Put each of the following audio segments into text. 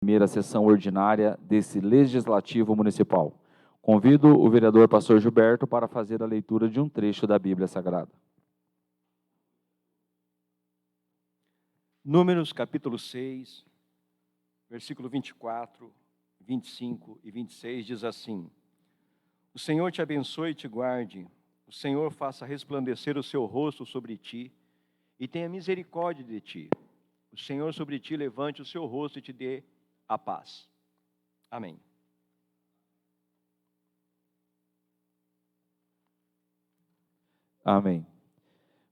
Primeira sessão ordinária desse Legislativo Municipal. Convido o vereador Pastor Gilberto para fazer a leitura de um trecho da Bíblia Sagrada. Números, capítulo 6, versículo 24, 25 e 26, diz assim: O Senhor te abençoe e te guarde, o Senhor faça resplandecer o seu rosto sobre ti e tenha misericórdia de ti. O Senhor sobre ti levante o seu rosto e te dê a paz. Amém. Amém.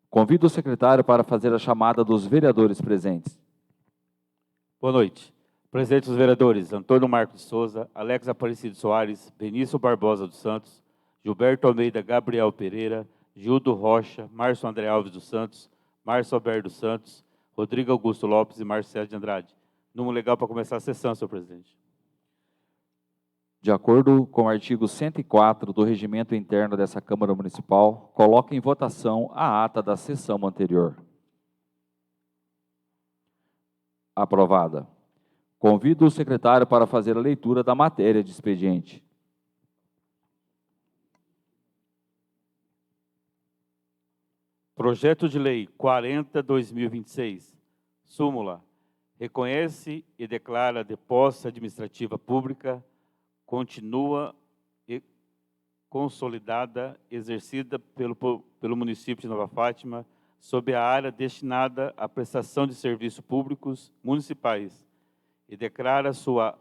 Convido o secretário para fazer a chamada dos vereadores presentes. Boa noite. Presentes os vereadores Antônio Marcos de Souza, Alex Aparecido Soares, Benício Barbosa dos Santos, Gilberto Almeida Gabriel Pereira, Gildo Rocha, Márcio André Alves dos Santos, Márcio Alberto dos Santos, Rodrigo Augusto Lopes e Marcelo de Andrade. Número legal para começar a sessão, senhor presidente. De acordo com o artigo 104 do Regimento Interno dessa Câmara Municipal, coloco em votação a ata da sessão anterior. Aprovada. Convido o secretário para fazer a leitura da matéria de expediente. Projeto de Lei 40/2026. Súmula. Reconhece e declara de posse administrativa pública continua e consolidada, exercida pelo município de Nova Fátima, sob a área destinada à prestação de serviços públicos municipais, e declara sua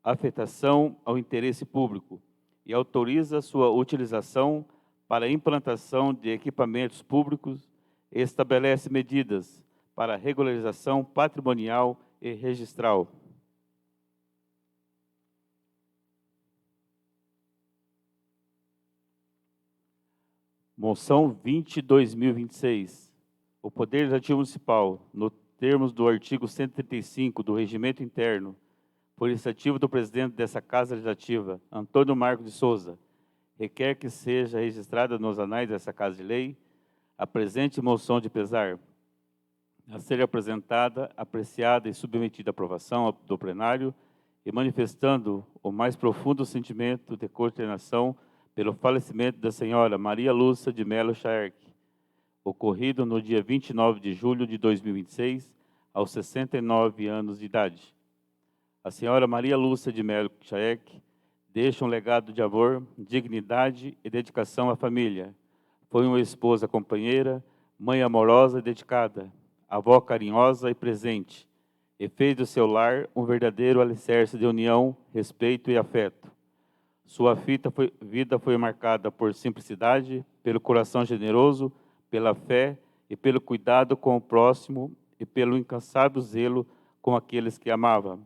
afetação ao interesse público, e autoriza sua utilização para a implantação de equipamentos públicos, e estabelece medidas para regularização patrimonial e registral. Moção 20/2026. O Poder Legislativo Municipal, nos termos do artigo 135 do Regimento Interno, por iniciativa do presidente dessa Casa Legislativa, Antônio Marcos de Souza, requer que seja registrada nos anais dessa Casa de Lei a presente moção de pesar, a ser apresentada, apreciada e submetida à aprovação do plenário, e manifestando o mais profundo sentimento de consternação pelo falecimento da senhora Maria Lúcia de Melo Chaerck, ocorrido no dia 29 de julho de 2026, aos 69 anos de idade. A senhora Maria Lúcia de Melo Chaerck deixa um legado de amor, dignidade e dedicação à família. Foi uma esposa companheira, mãe amorosa e dedicada, avó carinhosa e presente, e fez do seu lar um verdadeiro alicerce de união, respeito e afeto. Sua vida foi marcada por simplicidade, pelo coração generoso, pela fé e pelo cuidado com o próximo e pelo incansável zelo com aqueles que amava.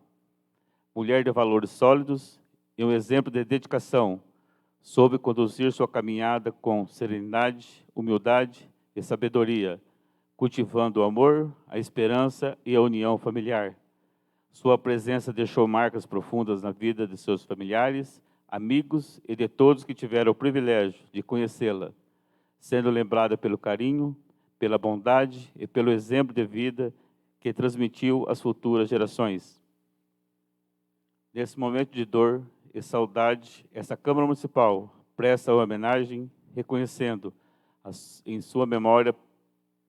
Mulher de valores sólidos e um exemplo de dedicação, soube conduzir sua caminhada com serenidade, humildade e sabedoria, cultivando o amor, a esperança e a união familiar. Sua presença deixou marcas profundas na vida de seus familiares, amigos e de todos que tiveram o privilégio de conhecê-la, sendo lembrada pelo carinho, pela bondade e pelo exemplo de vida que transmitiu às futuras gerações. Nesse momento de dor e saudade, essa Câmara Municipal presta homenagem, reconhecendo em sua memória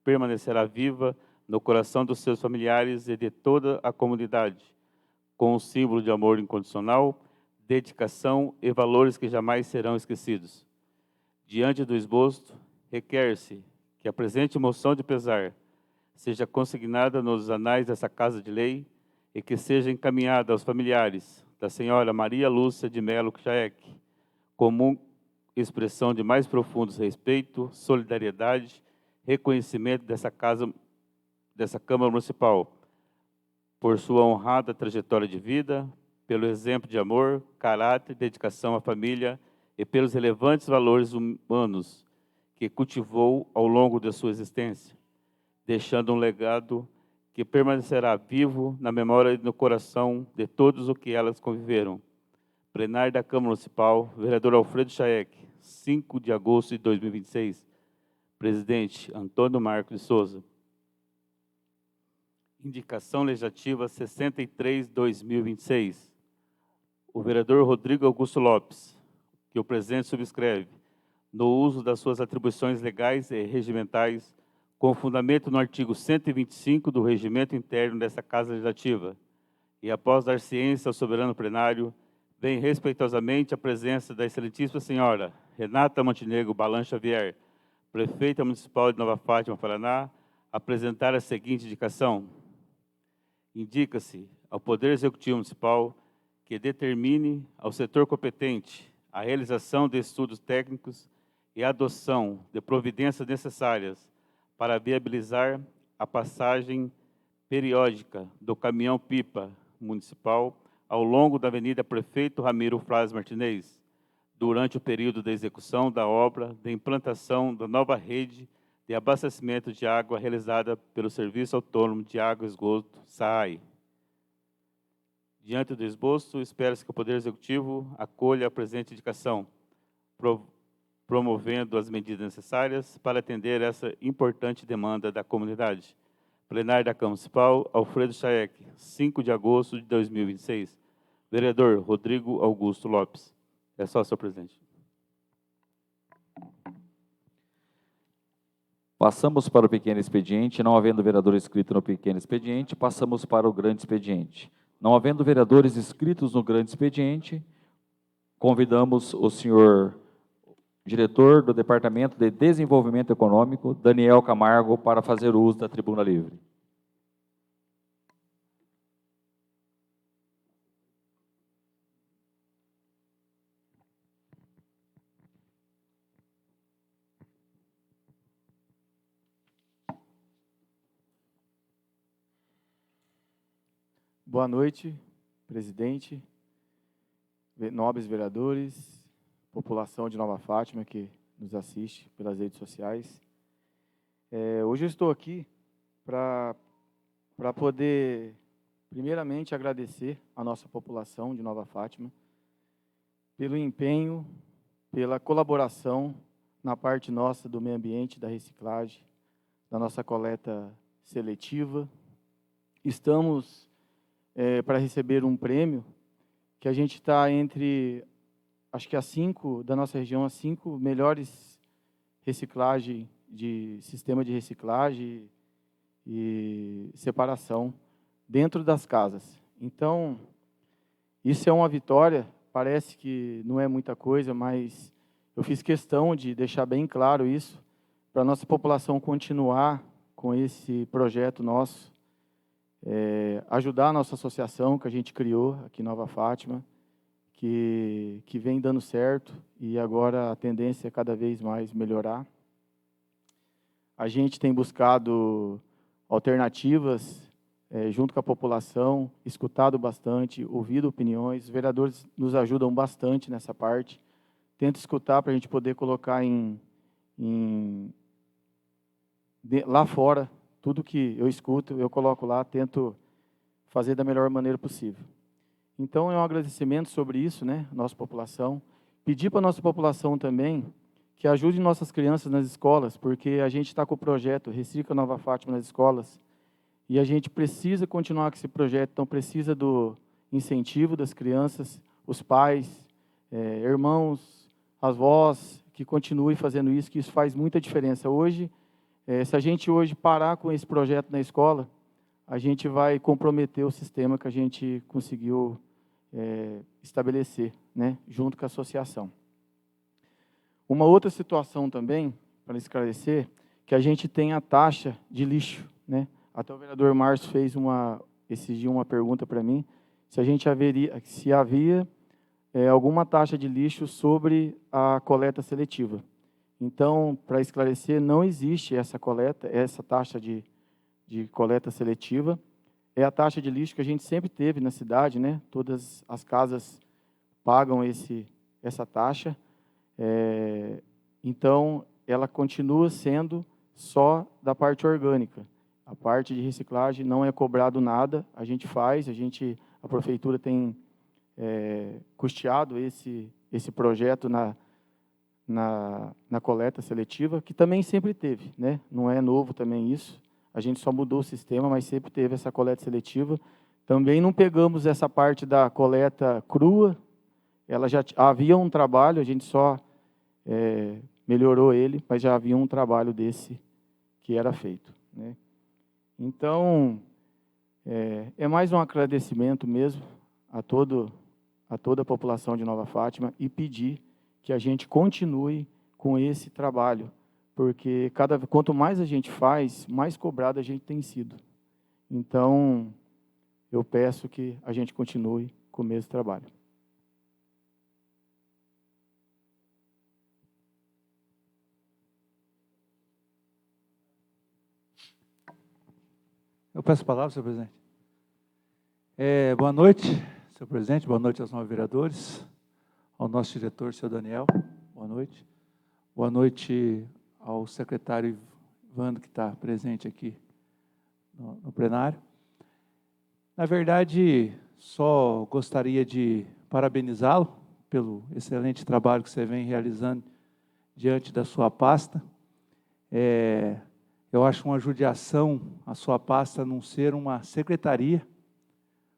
permanecerá viva no coração dos seus familiares e de toda a comunidade, com um símbolo de amor incondicional, dedicação e valores que jamais serão esquecidos. Diante do esboço, requer-se que a presente moção de pesar seja consignada nos anais dessa Casa de Lei e que seja encaminhada aos familiares da senhora Maria Lúcia de Melo Chaerck, como expressão de mais profundo respeito, solidariedade, reconhecimento dessa Câmara Municipal, por sua honrada trajetória de vida, pelo exemplo de amor, caráter e dedicação à família e pelos relevantes valores humanos que cultivou ao longo de sua existência, deixando um legado que permanecerá vivo na memória e no coração de todos os que elas conviveram. Plenário da Câmara Municipal, vereador Alfredo Chaerck, 5 de agosto de 2026. Presidente Antônio Marcos de Souza. Indicação legislativa 63/2026. O vereador Rodrigo Augusto Lopes, que o presidente subscreve, no uso das suas atribuições legais e regimentais, com fundamento no artigo 125 do Regimento Interno desta Casa Legislativa, e após dar ciência ao soberano plenário, vem respeitosamente a presença da excelentíssima senhora Renata Montenegro Balan Xavier, prefeita municipal de Nova Fátima, Paraná, apresentar a seguinte indicação. Indica-se ao Poder Executivo Municipal que determine ao setor competente a realização de estudos técnicos e a adoção de providências necessárias para viabilizar a passagem periódica do caminhão-pipa municipal ao longo da Avenida Prefeito Ramiro Flávio Martinez, durante o período da execução da obra de implantação da nova rede de abastecimento de água realizada pelo Serviço Autônomo de Água e Esgoto, SAAI. Diante do esboço, espera-se que o Poder Executivo acolha a presente indicação, promovendo as medidas necessárias para atender essa importante demanda da comunidade. Plenário da Câmara Municipal, Alfredo Chaek, 5 de agosto de 2026. Vereador Rodrigo Augusto Lopes. É só, senhor presidente. Passamos para o pequeno expediente. Não havendo vereador inscrito no pequeno expediente, passamos para o grande expediente. Não havendo vereadores inscritos no grande expediente, convidamos o senhor diretor do Departamento de Desenvolvimento Econômico, Daniel Camargo, para fazer uso da tribuna livre. Boa noite, presidente, nobres vereadores, população de Nova Fátima que nos assiste pelas redes sociais. Hoje eu estou aqui para poder, primeiramente, agradecer a nossa população de Nova Fátima pelo empenho, pela colaboração na parte nossa do meio ambiente, da reciclagem, da nossa coleta seletiva. Estamos para receber um prêmio que a gente está entre, acho que da nossa região, as 5 melhores reciclagem sistema de reciclagem e separação dentro das casas. Então, isso é uma vitória, parece que não é muita coisa, mas eu fiz questão de deixar bem claro isso, para a nossa população continuar com esse projeto nosso, ajudar a nossa associação que a gente criou aqui em Nova Fátima, que vem dando certo e agora a tendência é cada vez mais melhorar. A gente tem buscado alternativas junto com a população, escutado bastante, ouvido opiniões. Os vereadores nos ajudam bastante nessa parte. Tento escutar para a gente poder colocar lá fora. Tudo que eu escuto, eu coloco lá, tento fazer da melhor maneira possível. Então, é um agradecimento sobre isso, né, nossa população. Pedir para a nossa população também que ajude nossas crianças nas escolas, porque a gente está com o projeto Recicla Nova Fátima nas escolas, e a gente precisa continuar com esse projeto, então precisa do incentivo das crianças, os pais, irmãos, avós, que continuem fazendo isso, que isso faz muita diferença. Hoje, se a gente hoje parar com esse projeto na escola, a gente vai comprometer o sistema que a gente conseguiu estabelecer, né, junto com a associação. Uma outra situação também, para esclarecer, que a gente tem a taxa de lixo, né? Até o vereador Márcio fez esse dia uma pergunta para mim, se havia alguma taxa de lixo sobre a coleta seletiva. Então, para esclarecer, não existe essa taxa de coleta seletiva. É a taxa de lixo que a gente sempre teve na cidade, né? Todas as casas pagam essa taxa. Então, ela continua sendo só da parte orgânica. A parte de reciclagem não é cobrado nada, a gente faz, a prefeitura tem custeado esse projeto na coleta seletiva, que também sempre teve, né? Não é novo também isso. A gente só mudou o sistema, mas sempre teve essa coleta seletiva. Também não pegamos essa parte da coleta crua. Ela já havia um trabalho, a gente só melhorou ele, mas já havia um trabalho desse que era feito, né? Então, é mais um agradecimento mesmo a toda a população de Nova Fátima e pedir que a gente continue com esse trabalho, porque quanto mais a gente faz, mais cobrado a gente tem sido. Então, eu peço que a gente continue com o mesmo trabalho. Eu peço a palavra, senhor presidente. Boa noite, senhor presidente, boa noite aos 9 vereadores, ao nosso diretor, senhor Daniel, boa noite. Boa noite ao secretário Ivando, que está presente aqui no plenário. Na verdade, só gostaria de parabenizá-lo pelo excelente trabalho que você vem realizando diante da sua pasta. Eu acho uma judiação a sua pasta não ser uma secretaria.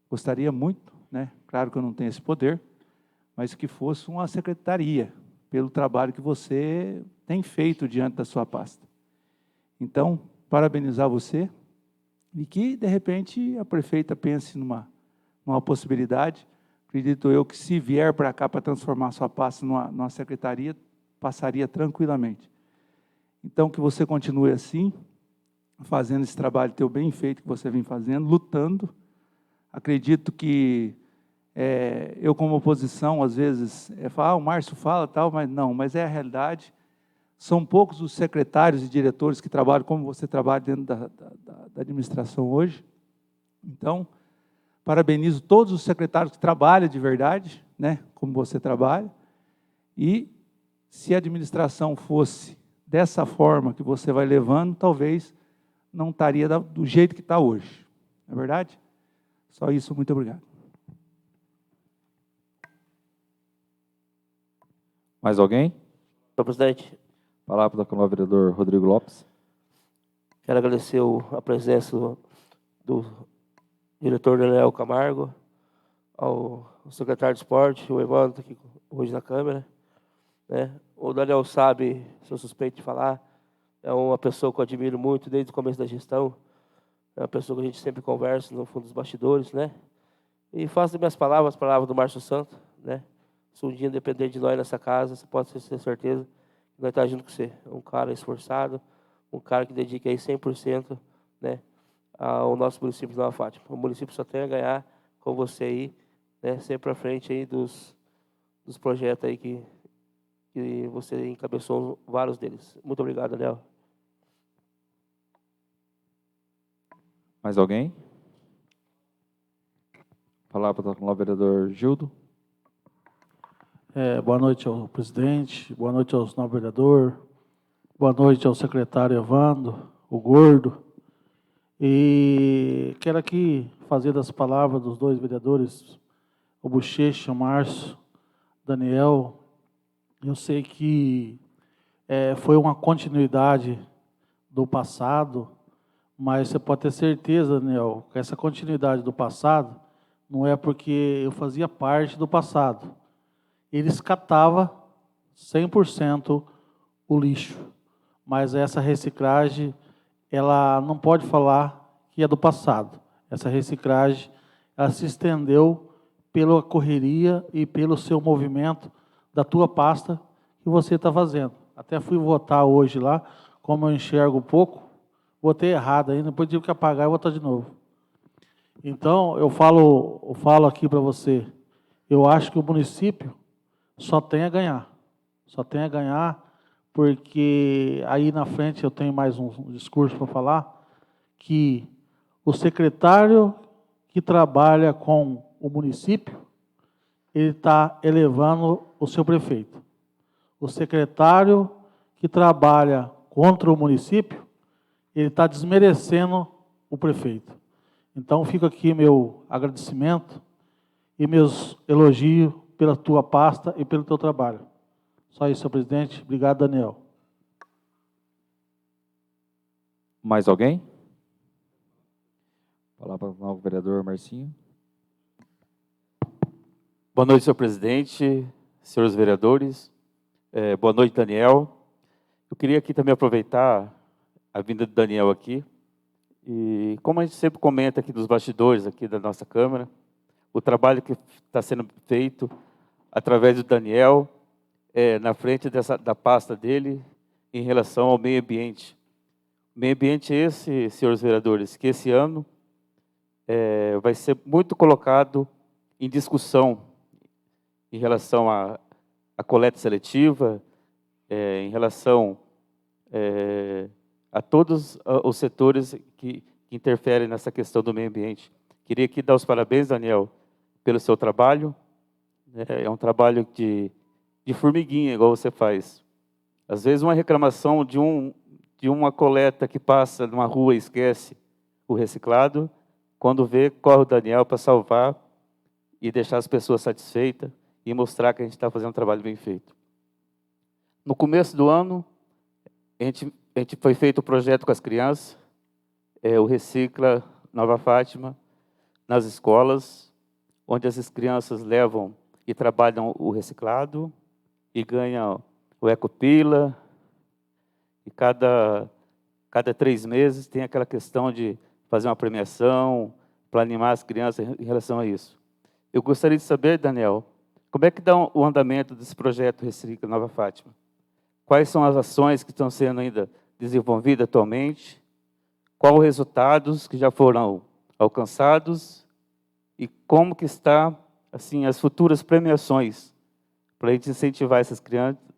Gostaria muito, né? Claro que eu não tenho esse poder, mas que fosse uma secretaria, pelo trabalho que você tem feito diante da sua pasta. Então, parabenizar você e que, de repente, a prefeita pense numa possibilidade. Acredito eu que, se vier para cá para transformar a sua pasta numa secretaria, passaria tranquilamente. Então, que você continue assim, fazendo esse trabalho teu bem feito que você vem fazendo, lutando. Acredito que eu, como oposição, às vezes, falo, o Márcio fala, tal, mas não, mas é a realidade. São poucos os secretários e diretores que trabalham como você trabalha dentro da administração hoje. Então, parabenizo todos os secretários que trabalham de verdade, né, como você trabalha. E, se a administração fosse dessa forma que você vai levando, talvez não estaria do jeito que está hoje. Não é verdade? Só isso, muito obrigado. Mais alguém? Senhor presidente, Palavra com o vereador Rodrigo Lopes. quero agradecer a presença do diretor Daniel Camargo, ao secretário de esporte, o Evandro, aqui hoje na Câmara, né? O Daniel sabe, sou suspeito de falar, é uma pessoa que eu admiro muito desde o começo da gestão, é uma pessoa que a gente sempre conversa no fundo dos bastidores, né? E faço das minhas palavras, as palavras do Márcio Santos, né? Se um dia depender de nós nessa casa, você pode ter certeza que nós estamos junto com você. É um cara esforçado, um cara que dedica aí 100%, né, ao nosso município de Nova Fátima. O município só tem a ganhar com você aí, né, sempre à frente aí dos projetos aí que você encabeçou vários deles. Muito obrigado, Daniel. Mais alguém? Palavra com o vereador Gildo. Boa noite ao presidente, boa noite aos novos vereadores, boa noite ao secretário Evandro, o Gordo. E quero aqui fazer das palavras dos dois vereadores, o Bochecha, o Márcio, Daniel. Eu sei que foi uma continuidade do passado, mas você pode ter certeza, Daniel, que essa continuidade do passado não é porque eu fazia parte do passado. Eles catavam 100% o lixo, mas essa reciclagem, ela não pode falar que é do passado. Essa reciclagem, ela se estendeu pela correria e pelo seu movimento da tua pasta que você está fazendo. Até fui votar hoje lá, como eu enxergo um pouco, votei errado ainda, depois tive que apagar e votar de novo. Então, eu falo aqui para você, eu acho que o município só tem a ganhar. Só tem a ganhar, porque aí na frente eu tenho mais um discurso para falar, que o secretário que trabalha com o município, ele está elevando o seu prefeito. O secretário que trabalha contra o município, ele está desmerecendo o prefeito. Então, fica aqui meu agradecimento e meus elogios pela tua pasta e pelo teu trabalho. Só isso, senhor presidente. Obrigado, Daniel. Mais alguém? Palavra para o novo vereador Marcinho. Boa noite, senhor presidente, senhores vereadores. Boa noite, Daniel. Eu queria aqui também aproveitar a vinda do Daniel aqui. E como a gente sempre comenta aqui dos bastidores aqui da nossa Câmara, o trabalho que está sendo feito através do Daniel, na frente da pasta dele, em relação ao meio ambiente. O meio ambiente é esse, senhores vereadores, que esse ano vai ser muito colocado em discussão em relação à coleta seletiva, em relação a todos os setores que interferem nessa questão do meio ambiente. Queria aqui dar os parabéns, Daniel, pelo seu trabalho. É um trabalho de formiguinha, igual você faz. Às vezes, uma reclamação de uma coleta que passa numa rua e esquece o reciclado, quando vê, corre o Daniel para salvar e deixar as pessoas satisfeitas e mostrar que a gente está fazendo um trabalho bem feito. No começo do ano, a gente foi feito o projeto com as crianças, o Recicla Nova Fátima, nas escolas, onde as crianças levam e trabalham o reciclado e ganham o Ecopila, e cada 3 meses tem aquela questão de fazer uma premiação para animar as crianças em relação a isso. Eu gostaria de saber, Daniel, como é que dá o andamento desse projeto Recicla Nova Fátima? Quais são as ações que estão sendo ainda desenvolvidas atualmente? Quais os resultados que já foram alcançados? E como que está assim, as futuras premiações para a gente incentivar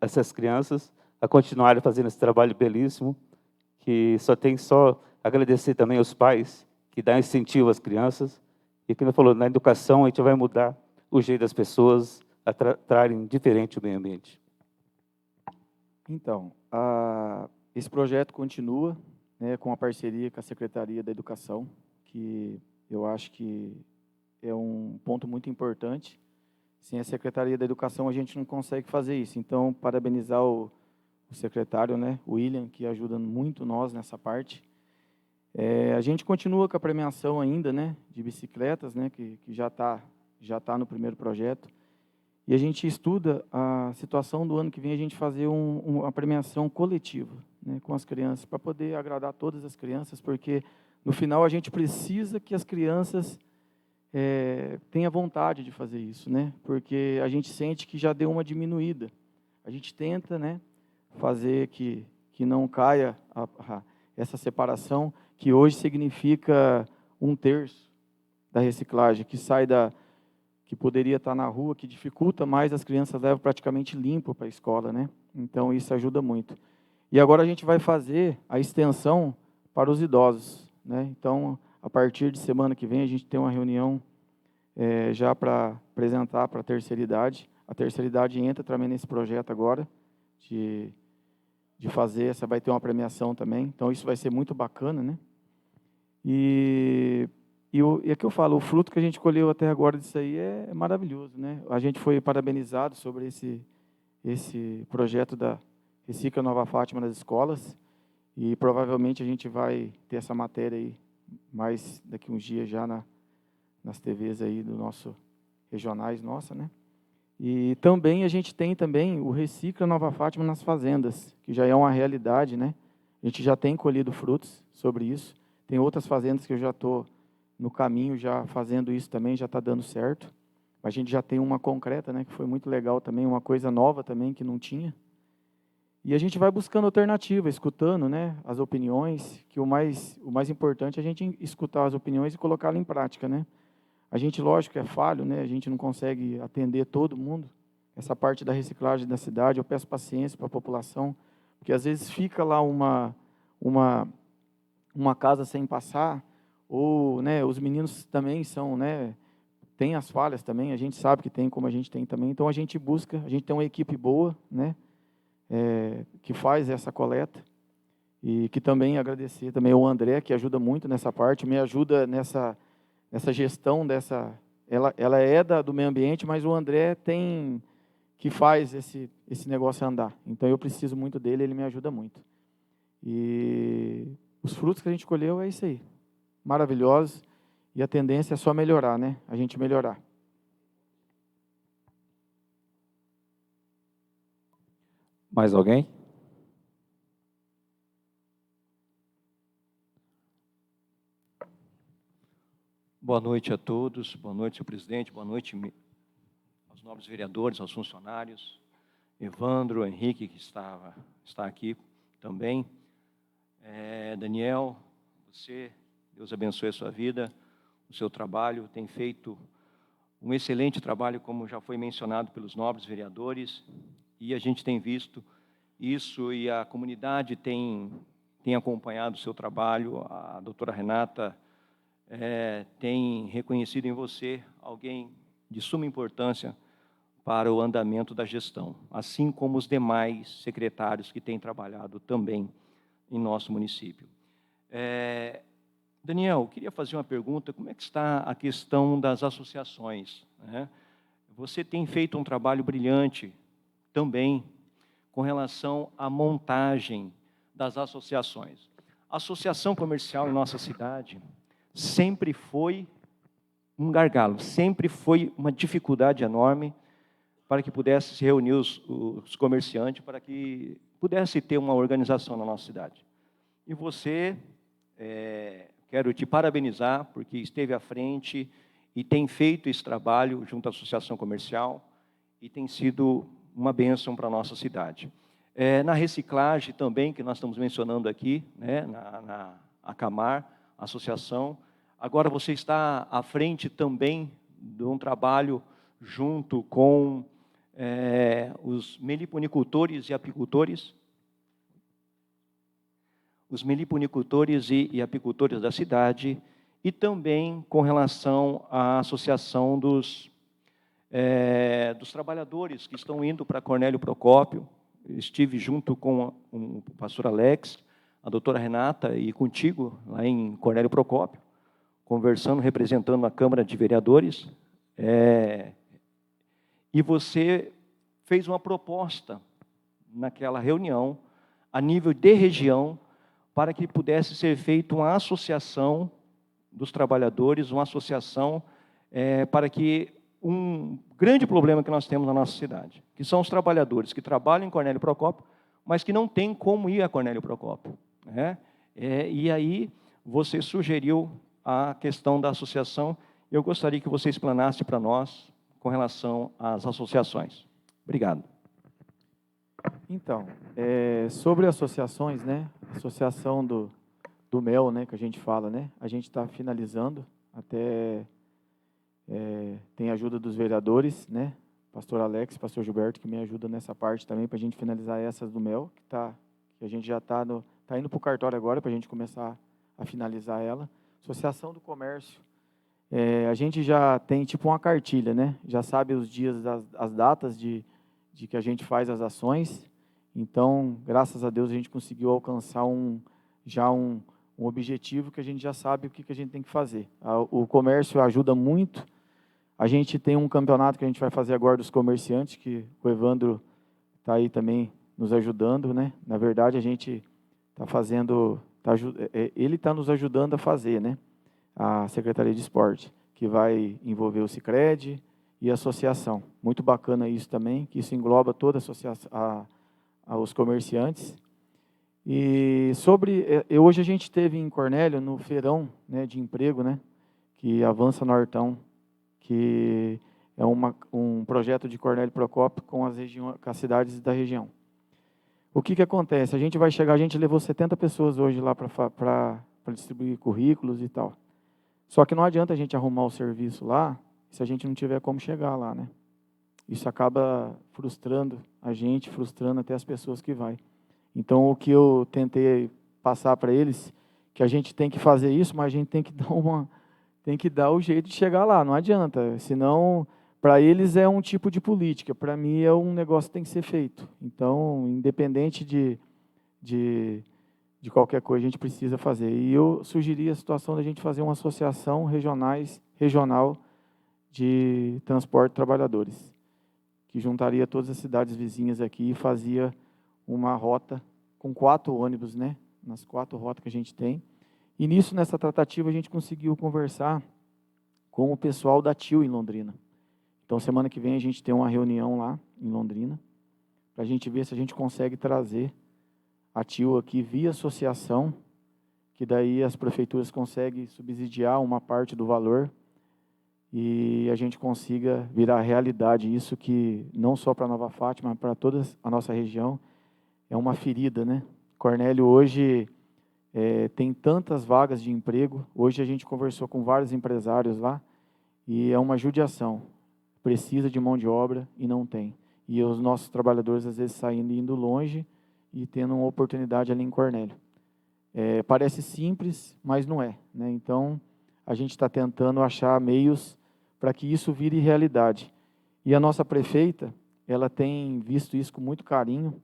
essas crianças a continuarem fazendo esse trabalho belíssimo, que tem agradecer também aos pais que dão incentivo às crianças, e como eu falou, na educação a gente vai mudar o jeito das pessoas a tratarem diferente o meio ambiente. Então, esse projeto continua, né, com a parceria com a Secretaria da Educação, que eu acho que é um ponto muito importante. Sem a Secretaria da Educação, a gente não consegue fazer isso. Então, parabenizar o secretário, né, o William, que ajuda muito nós nessa parte. A gente continua com a premiação ainda, né, de bicicletas, né, que já tá no primeiro projeto. E a gente estuda a situação do ano que vem, a gente fazer uma premiação coletiva, né, com as crianças, para poder agradar todas as crianças, porque, no final, a gente precisa que as crianças tenham vontade de fazer isso, né, porque a gente sente que já deu uma diminuída. A gente tenta, né, fazer que não caia essa separação, que hoje significa 1/3 da reciclagem, que sai que poderia estar na rua, que dificulta mais, as crianças levam praticamente limpo para a escola, né? Então, isso ajuda muito. E agora a gente vai fazer a extensão para os idosos, né? Então, a partir de semana que vem, a gente tem uma reunião já para apresentar para a terceira idade. A terceira idade entra também nesse projeto agora, de fazer, vai ter uma premiação também. Então, isso vai ser muito bacana, né? E é que eu falo, o fruto que a gente colheu até agora disso aí é maravilhoso, né? A gente foi parabenizado sobre esse projeto da Recicla Nova Fátima nas escolas, e provavelmente a gente vai ter essa matéria aí mais daqui uns dias já nas TVs aí do nosso regionais, nossa, né? E também a gente tem também o Recicla Nova Fátima nas fazendas, que já é uma realidade, né? A gente já tem colhido frutos sobre isso. Tem outras fazendas que eu já estou no caminho, já fazendo isso também, já está dando certo. A gente já tem uma concreta, né, que foi muito legal também, uma coisa nova também, que não tinha. E a gente vai buscando alternativa, escutando, né, as opiniões, que o mais importante é a gente escutar as opiniões e colocá-las em prática, né. A gente, lógico, que é falho, né, a gente não consegue atender todo mundo. Essa parte da reciclagem da cidade, eu peço paciência para a população, porque às vezes fica lá uma casa sem passar, ou, né, os meninos também são, né, tem as falhas também, a gente sabe que tem, como a gente tem também, então a gente busca, a gente tem uma equipe boa, né, que faz essa coleta, e que também agradecer também ao André, que ajuda muito nessa parte, me ajuda nessa gestão ela é do meio ambiente, mas o André que faz esse negócio andar, então eu preciso muito dele, ele me ajuda muito. E os frutos que a gente colheu é isso aí, maravilhosos, E a tendência é só melhorar, né? A gente melhorar. Mais alguém? Boa noite a todos, boa noite, senhor presidente, boa noite aos nobres vereadores, aos funcionários, Evandro, Henrique, que está aqui também, Daniel, você, Deus abençoe a sua vida, o seu trabalho, tem feito um excelente trabalho, como já foi mencionado pelos nobres vereadores, e a gente tem visto isso e a comunidade tem acompanhado o seu trabalho, a doutora Renata tem reconhecido em você alguém de suma importância para o andamento da gestão, assim como os demais secretários que têm trabalhado também em nosso município. Daniel, eu queria fazer uma pergunta, como é que está a questão das associações, né? Você tem feito um trabalho brilhante também com relação à montagem das associações. A associação comercial em nossa cidade sempre foi um gargalo, sempre foi uma dificuldade enorme para que pudesse se reunir os comerciantes, para que pudesse ter uma organização na nossa cidade. E você, quero te parabenizar, porque esteve à frente e tem feito esse trabalho junto à Associação Comercial e tem sido uma bênção para a nossa cidade. Na reciclagem também, que nós estamos mencionando aqui, né, na Acamar, associação, agora você está à frente também de um trabalho junto com os meliponicultores e apicultores, e apicultores da cidade, e também com relação à associação dos trabalhadores que estão indo para Cornélio Procópio. Estive junto com o pastor Alex, a doutora Renata e contigo, lá em Cornélio Procópio, conversando, representando a Câmara de Vereadores, e você fez uma proposta naquela reunião, a nível de região, para que pudesse ser feita uma associação dos trabalhadores, uma associação para que um grande problema que nós temos na nossa cidade, que são os trabalhadores que trabalham em Cornélio Procópio, mas que não têm como ir a Cornélio Procópio, né? E aí você sugeriu a questão da associação. Eu gostaria que você explanasse para nós com relação às associações. Obrigado. Então, sobre associações, né? Associação do mel, né? Que a gente fala, né? A gente está finalizando, até tem a ajuda dos vereadores, né? Pastor Alex, pastor Gilberto, que me ajuda nessa parte também, para a gente finalizar essas do mel, que a gente já está indo para o cartório agora, para a gente começar a finalizar ela. Associação do Comércio, a gente já tem tipo uma cartilha, né? Já sabe os dias, as datas de que a gente faz as ações. Então, graças a Deus, a gente conseguiu alcançar um objetivo que a gente já sabe o que a gente tem que fazer. O comércio ajuda muito. A gente tem um campeonato que a gente vai fazer agora dos comerciantes, que o Evandro está aí também nos ajudando, né? Na verdade, a gente está fazendo, ele está nos ajudando a fazer, né? A Secretaria de Esporte, que vai envolver o Sicredi e a associação. Muito bacana isso também, que isso engloba toda a associação, os comerciantes. E hoje a gente teve em Cornélio, no feirão, né, de emprego, né, que avança no Hortão, que é um projeto de Cornélio Procópio com as cidades da região. O que acontece? A gente levou 70 pessoas hoje lá para distribuir currículos e tal. Só que não adianta a gente arrumar o serviço lá se a gente não tiver como chegar lá, né? Isso acaba frustrando a gente, frustrando até as pessoas que vai. Então, o que eu tentei passar para eles, que a gente tem que fazer isso, mas a gente tem que dar o jeito de chegar lá, não adianta. Senão, para eles é um tipo de política, para mim é um negócio que tem que ser feito. Então, independente de qualquer coisa, a gente precisa fazer. E eu sugeri a situação da gente fazer uma associação regional de transporte de trabalhadores, que juntaria todas as cidades vizinhas aqui e fazia uma rota com 4 ônibus, né? Nas 4 rotas que a gente tem. E nessa tratativa, a gente conseguiu conversar com o pessoal da TIL em Londrina. Então, semana que vem a gente tem uma reunião lá em Londrina, para a gente ver se a gente consegue trazer a TIL aqui via associação, que daí as prefeituras conseguem subsidiar uma parte do valor e a gente consiga virar realidade isso que não só para Nova Fátima, mas para toda a nossa região é uma ferida, né? Cornélio hoje tem tantas vagas de emprego. Hoje a gente conversou com vários empresários lá e é uma judiação. Precisa de mão de obra e não tem. E os nossos trabalhadores às vezes saindo e indo longe e tendo uma oportunidade ali em Cornélio. Parece simples, mas não é, né? Então, a gente está tentando achar meios para que isso vire realidade. E a nossa prefeita, ela tem visto isso com muito carinho,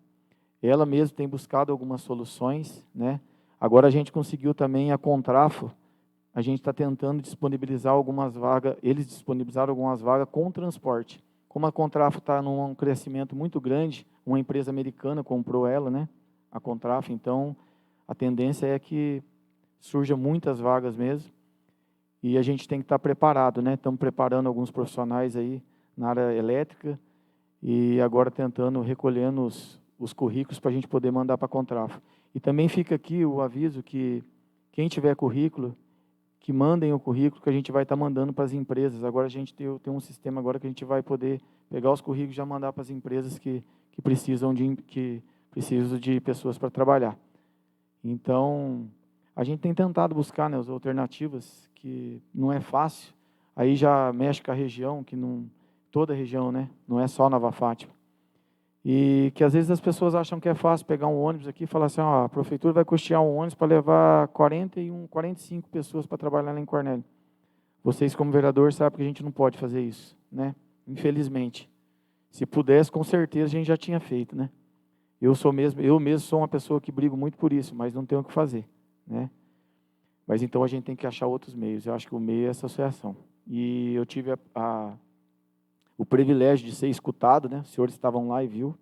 ela mesma tem buscado algumas soluções, né? Agora a gente conseguiu também a Contrafo, a gente está tentando disponibilizar algumas vagas, eles disponibilizaram algumas vagas com transporte. Como a Contrafo está num crescimento muito grande, uma empresa americana comprou ela, né? A Contrafo, então a tendência é que surja muitas vagas mesmo, e a gente tem que estar preparado, né? Estamos preparando alguns profissionais aí na área elétrica, e agora tentando, recolhendo os currículos para a gente poder mandar para a Contrafo. E também fica aqui o aviso que quem tiver currículo, que mandem o currículo que a gente vai estar mandando para as empresas. Agora a gente tem um sistema agora que a gente vai poder pegar os currículos e já mandar para as empresas que precisam de pessoas para trabalhar. Então, a gente tem tentado buscar, né, as alternativas, que não é fácil. Aí já mexe com a região, que não, toda a região, né, não é só Nova Fátima. E que às vezes as pessoas acham que é fácil pegar um ônibus aqui e falar assim, ó, a prefeitura vai custear um ônibus para levar 45 pessoas para trabalhar lá em Cornélio. Vocês, como vereador, sabem que a gente não pode fazer isso, né? Infelizmente. Se pudesse, com certeza a gente já tinha feito, né? Eu mesmo sou uma pessoa que brigo muito por isso, mas não tenho o que fazer, né? Mas então a gente tem que achar outros meios. Eu acho que o meio é essa associação. E eu tive o privilégio de ser escutado, né? Os senhores estavam lá e viu.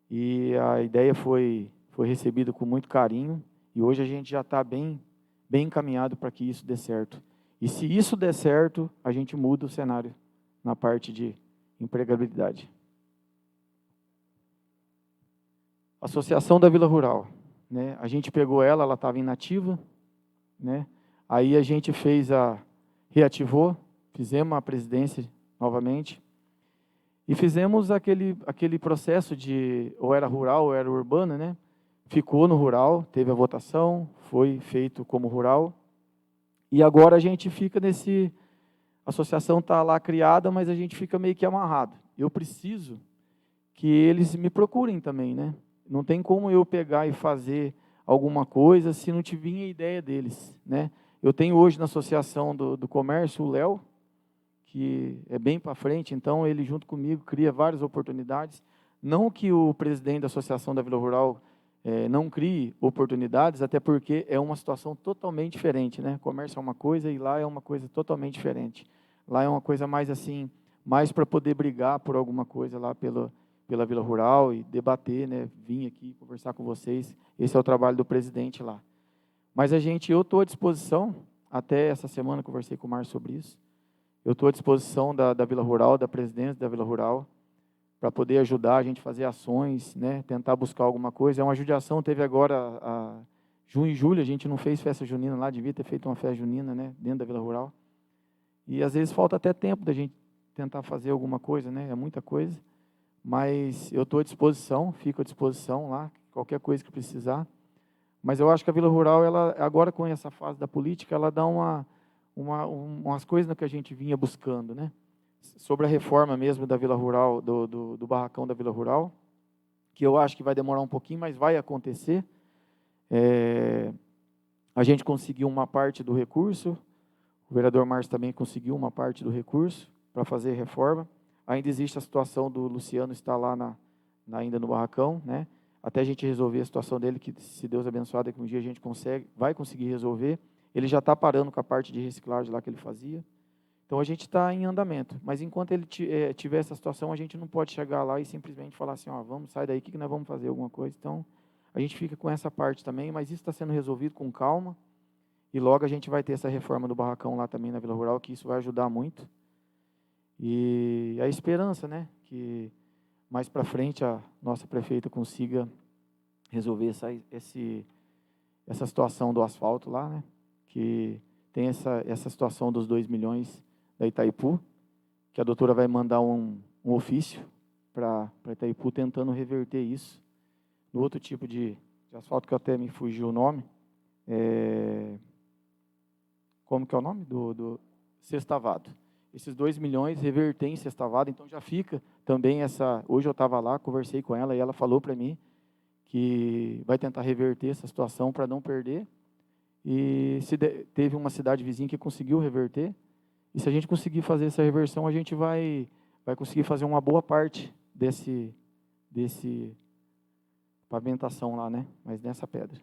E a ideia foi recebida com muito carinho. E hoje a gente já está bem encaminhado para que isso dê certo. E se isso der certo, a gente muda o cenário na parte de empregabilidade. Associação da Vila Rural, né? A gente pegou ela estava inativa, né? Aí a gente reativou, fizemos a presidência novamente e fizemos aquele processo de ou era rural ou era urbana, né? Ficou no rural, teve a votação, foi feito como rural e agora a gente fica a associação está lá criada, mas a gente fica meio que amarrado. Eu preciso que eles me procurem também, né? Não tem como eu pegar e fazer alguma coisa se não tiver a ideia deles, né? Eu tenho hoje na Associação do Comércio o Léo, que é bem para frente, então ele junto comigo cria várias oportunidades. Não que o presidente da Associação da Vila Rural não crie oportunidades, até porque é uma situação totalmente diferente, né? Comércio é uma coisa e lá é uma coisa totalmente diferente. Lá é uma coisa mais assim, mais para poder brigar por alguma coisa lá pela Vila Rural e debater, né? Vim aqui conversar com vocês. Esse é o trabalho do presidente lá. Mas eu estou à disposição, até essa semana conversei com o Márcio sobre isso, eu estou à disposição da Vila Rural, da presidência da Vila Rural, para poder ajudar a gente a fazer ações, né? Tentar buscar alguma coisa. É uma judiação, teve agora, junho e julho, a gente não fez festa junina lá, devia ter feito uma festa junina, né? Dentro da Vila Rural. E às vezes falta até tempo da gente tentar fazer alguma coisa, né? É muita coisa. Mas eu estou à disposição, fico à disposição lá, qualquer coisa que precisar. Mas eu acho que a Vila Rural, ela, agora com essa fase da política, ela dá umas coisas que a gente vinha buscando, né? Sobre a reforma mesmo da Vila Rural, do barracão da Vila Rural, que eu acho que vai demorar um pouquinho, mas vai acontecer. A gente conseguiu uma parte do recurso, o vereador Márcio também conseguiu uma parte do recurso para fazer reforma. Ainda existe a situação do Luciano estar lá ainda no barracão, né? Até a gente resolver a situação dele, que se Deus abençoar, daqui um dia a gente vai conseguir resolver. Ele já está parando com a parte de reciclagem lá que ele fazia. Então a gente está em andamento. Mas enquanto ele tiver essa situação, a gente não pode chegar lá e simplesmente falar assim, ó, vamos sair daí, o que nós vamos fazer alguma coisa. Então a gente fica com essa parte também, mas isso está sendo resolvido com calma. E logo a gente vai ter essa reforma do barracão lá também na Vila Rural, que isso vai ajudar muito. E a esperança, né, que mais para frente a nossa prefeita consiga resolver essa situação do asfalto lá, né, que tem essa situação dos 2 milhões da Itaipu, que a doutora vai mandar um ofício para Itaipu tentando reverter isso. No outro tipo de asfalto, que até me fugiu o nome, como que é o nome? Do Sextavado. Esses 2 milhões reverter em Sextavado, então já fica também essa... Hoje eu estava lá, conversei com ela e ela falou para mim que vai tentar reverter essa situação para não perder. E teve uma cidade vizinha que conseguiu reverter. E se a gente conseguir fazer essa reversão, a gente vai conseguir fazer uma boa parte desse pavimentação lá, né? Mas nessa pedra.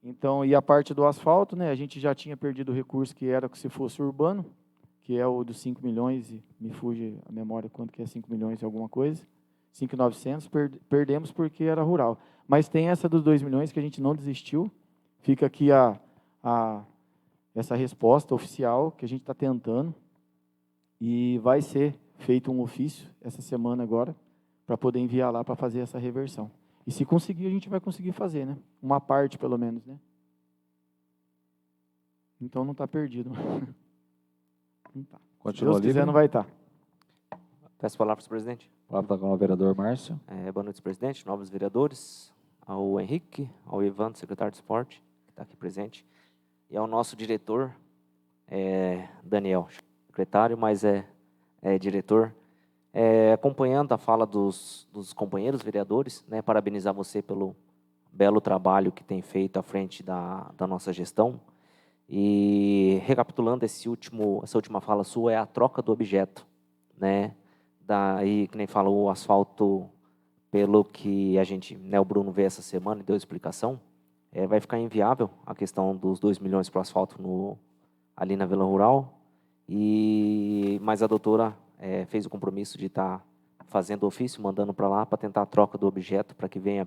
Então, e a parte do asfalto, né? A gente já tinha perdido o recurso que era que se fosse urbano, que é o dos 5 milhões, e me fuge a memória quanto que é 5 milhões e alguma coisa. 5.900, perdemos porque era rural. Mas tem essa dos 2 milhões que a gente não desistiu. Fica aqui essa resposta oficial que a gente está tentando. E vai ser feito um ofício essa semana agora, para poder enviar lá para fazer essa reversão. E se conseguir, a gente vai conseguir fazer, né? Uma parte, pelo menos, né? Então não está perdido. Não tá. Se Deus quiser, não vai estar. Peço a palavra para o presidente. A palavra está com o vereador Márcio. Boa noite, presidente, novos vereadores, ao Henrique, ao Evandro, secretário de esporte, que está aqui presente, e ao nosso diretor, Daniel, secretário, mas diretor. Acompanhando a fala dos companheiros vereadores, né, parabenizar você pelo belo trabalho que tem feito à frente da nossa gestão. E recapitulando essa última fala sua, é a troca do objeto, né? Daí, que nem falou, o asfalto, pelo que a gente, né, o Bruno veio essa semana e deu explicação, vai ficar inviável a questão dos 2 milhões para o asfalto ali na Vila Rural. Mas a doutora fez o compromisso de estar fazendo ofício, mandando para lá, para tentar a troca do objeto, para que venha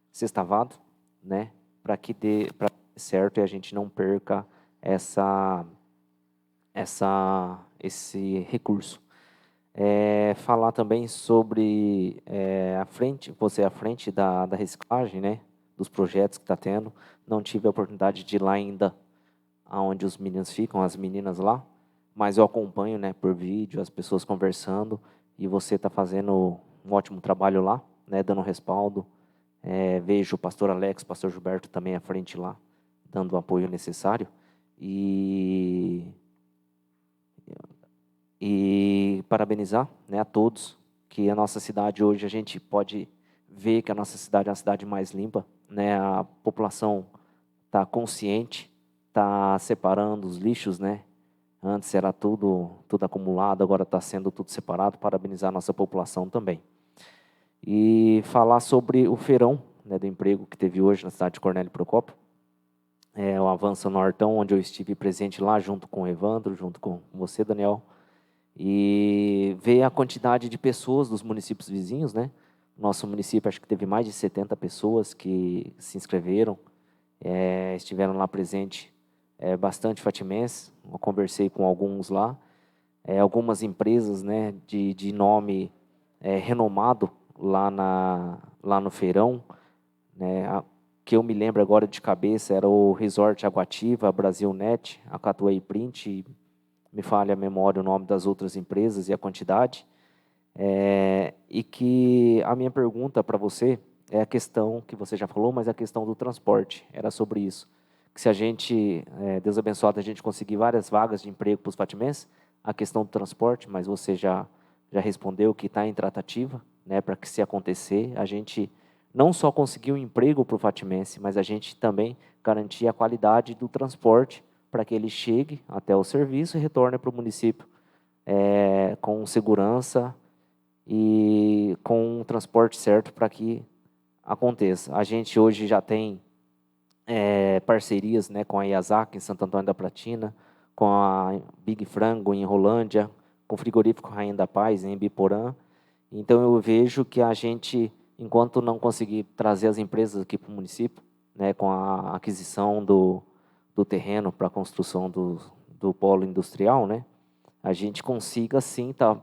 sextavado, né, para que dê certo e a gente não perca esse recurso. Falar também sobre você à frente da reciclagem, né, dos projetos que está tendo. Não tive a oportunidade de ir lá ainda, aonde os meninos ficam, as meninas lá, mas eu acompanho, né, por vídeo, as pessoas conversando, e você está fazendo um ótimo trabalho lá, né, dando respaldo. Vejo o pastor Alex, o pastor Gilberto também à frente lá, dando o apoio necessário. E parabenizar, né, a todos, que a nossa cidade hoje, a gente pode ver que a nossa cidade é a cidade mais limpa, né, a população está consciente, está separando os lixos, né. Antes era tudo acumulado, agora está sendo tudo separado. Parabenizar a nossa população também. E falar sobre o feirão, né, do emprego que teve hoje na cidade de Cornélio Procópio. O Avança no Hortão, onde eu estive presente lá, junto com o Evandro, junto com você, Daniel. E ver a quantidade de pessoas dos municípios vizinhos, né? Nosso município, acho que teve mais de 70 pessoas que se inscreveram, estiveram lá presente. Bastante fatimenses, eu conversei com alguns lá, algumas empresas, né, de nome renomado lá no feirão, né, que eu me lembro agora de cabeça era o Resort Aguativa, Brasilnet, a Catuai Print, me falha a memória o nome das outras empresas e a quantidade, e que a minha pergunta para você é a questão que você já falou, mas a questão do transporte, era sobre isso. Que se a gente, Deus abençoado, a gente conseguir várias vagas de emprego para os fatimenses, a questão do transporte, mas você já respondeu que está em tratativa, né, para que se acontecer, a gente não só conseguir um emprego para o fatimense, mas a gente também garantir a qualidade do transporte para que ele chegue até o serviço e retorne para o município com segurança e com o transporte certo para que aconteça. A gente hoje já tem parcerias, né, com a Yazaki em Santo Antônio da Platina, com a Big Frango em Rolândia, com o Frigorífico Rainha da Paz em Biporã. Então eu vejo que a gente enquanto não conseguir trazer as empresas aqui para o município, né, com a aquisição do terreno para a construção do polo industrial, né, a gente consiga, sim, estar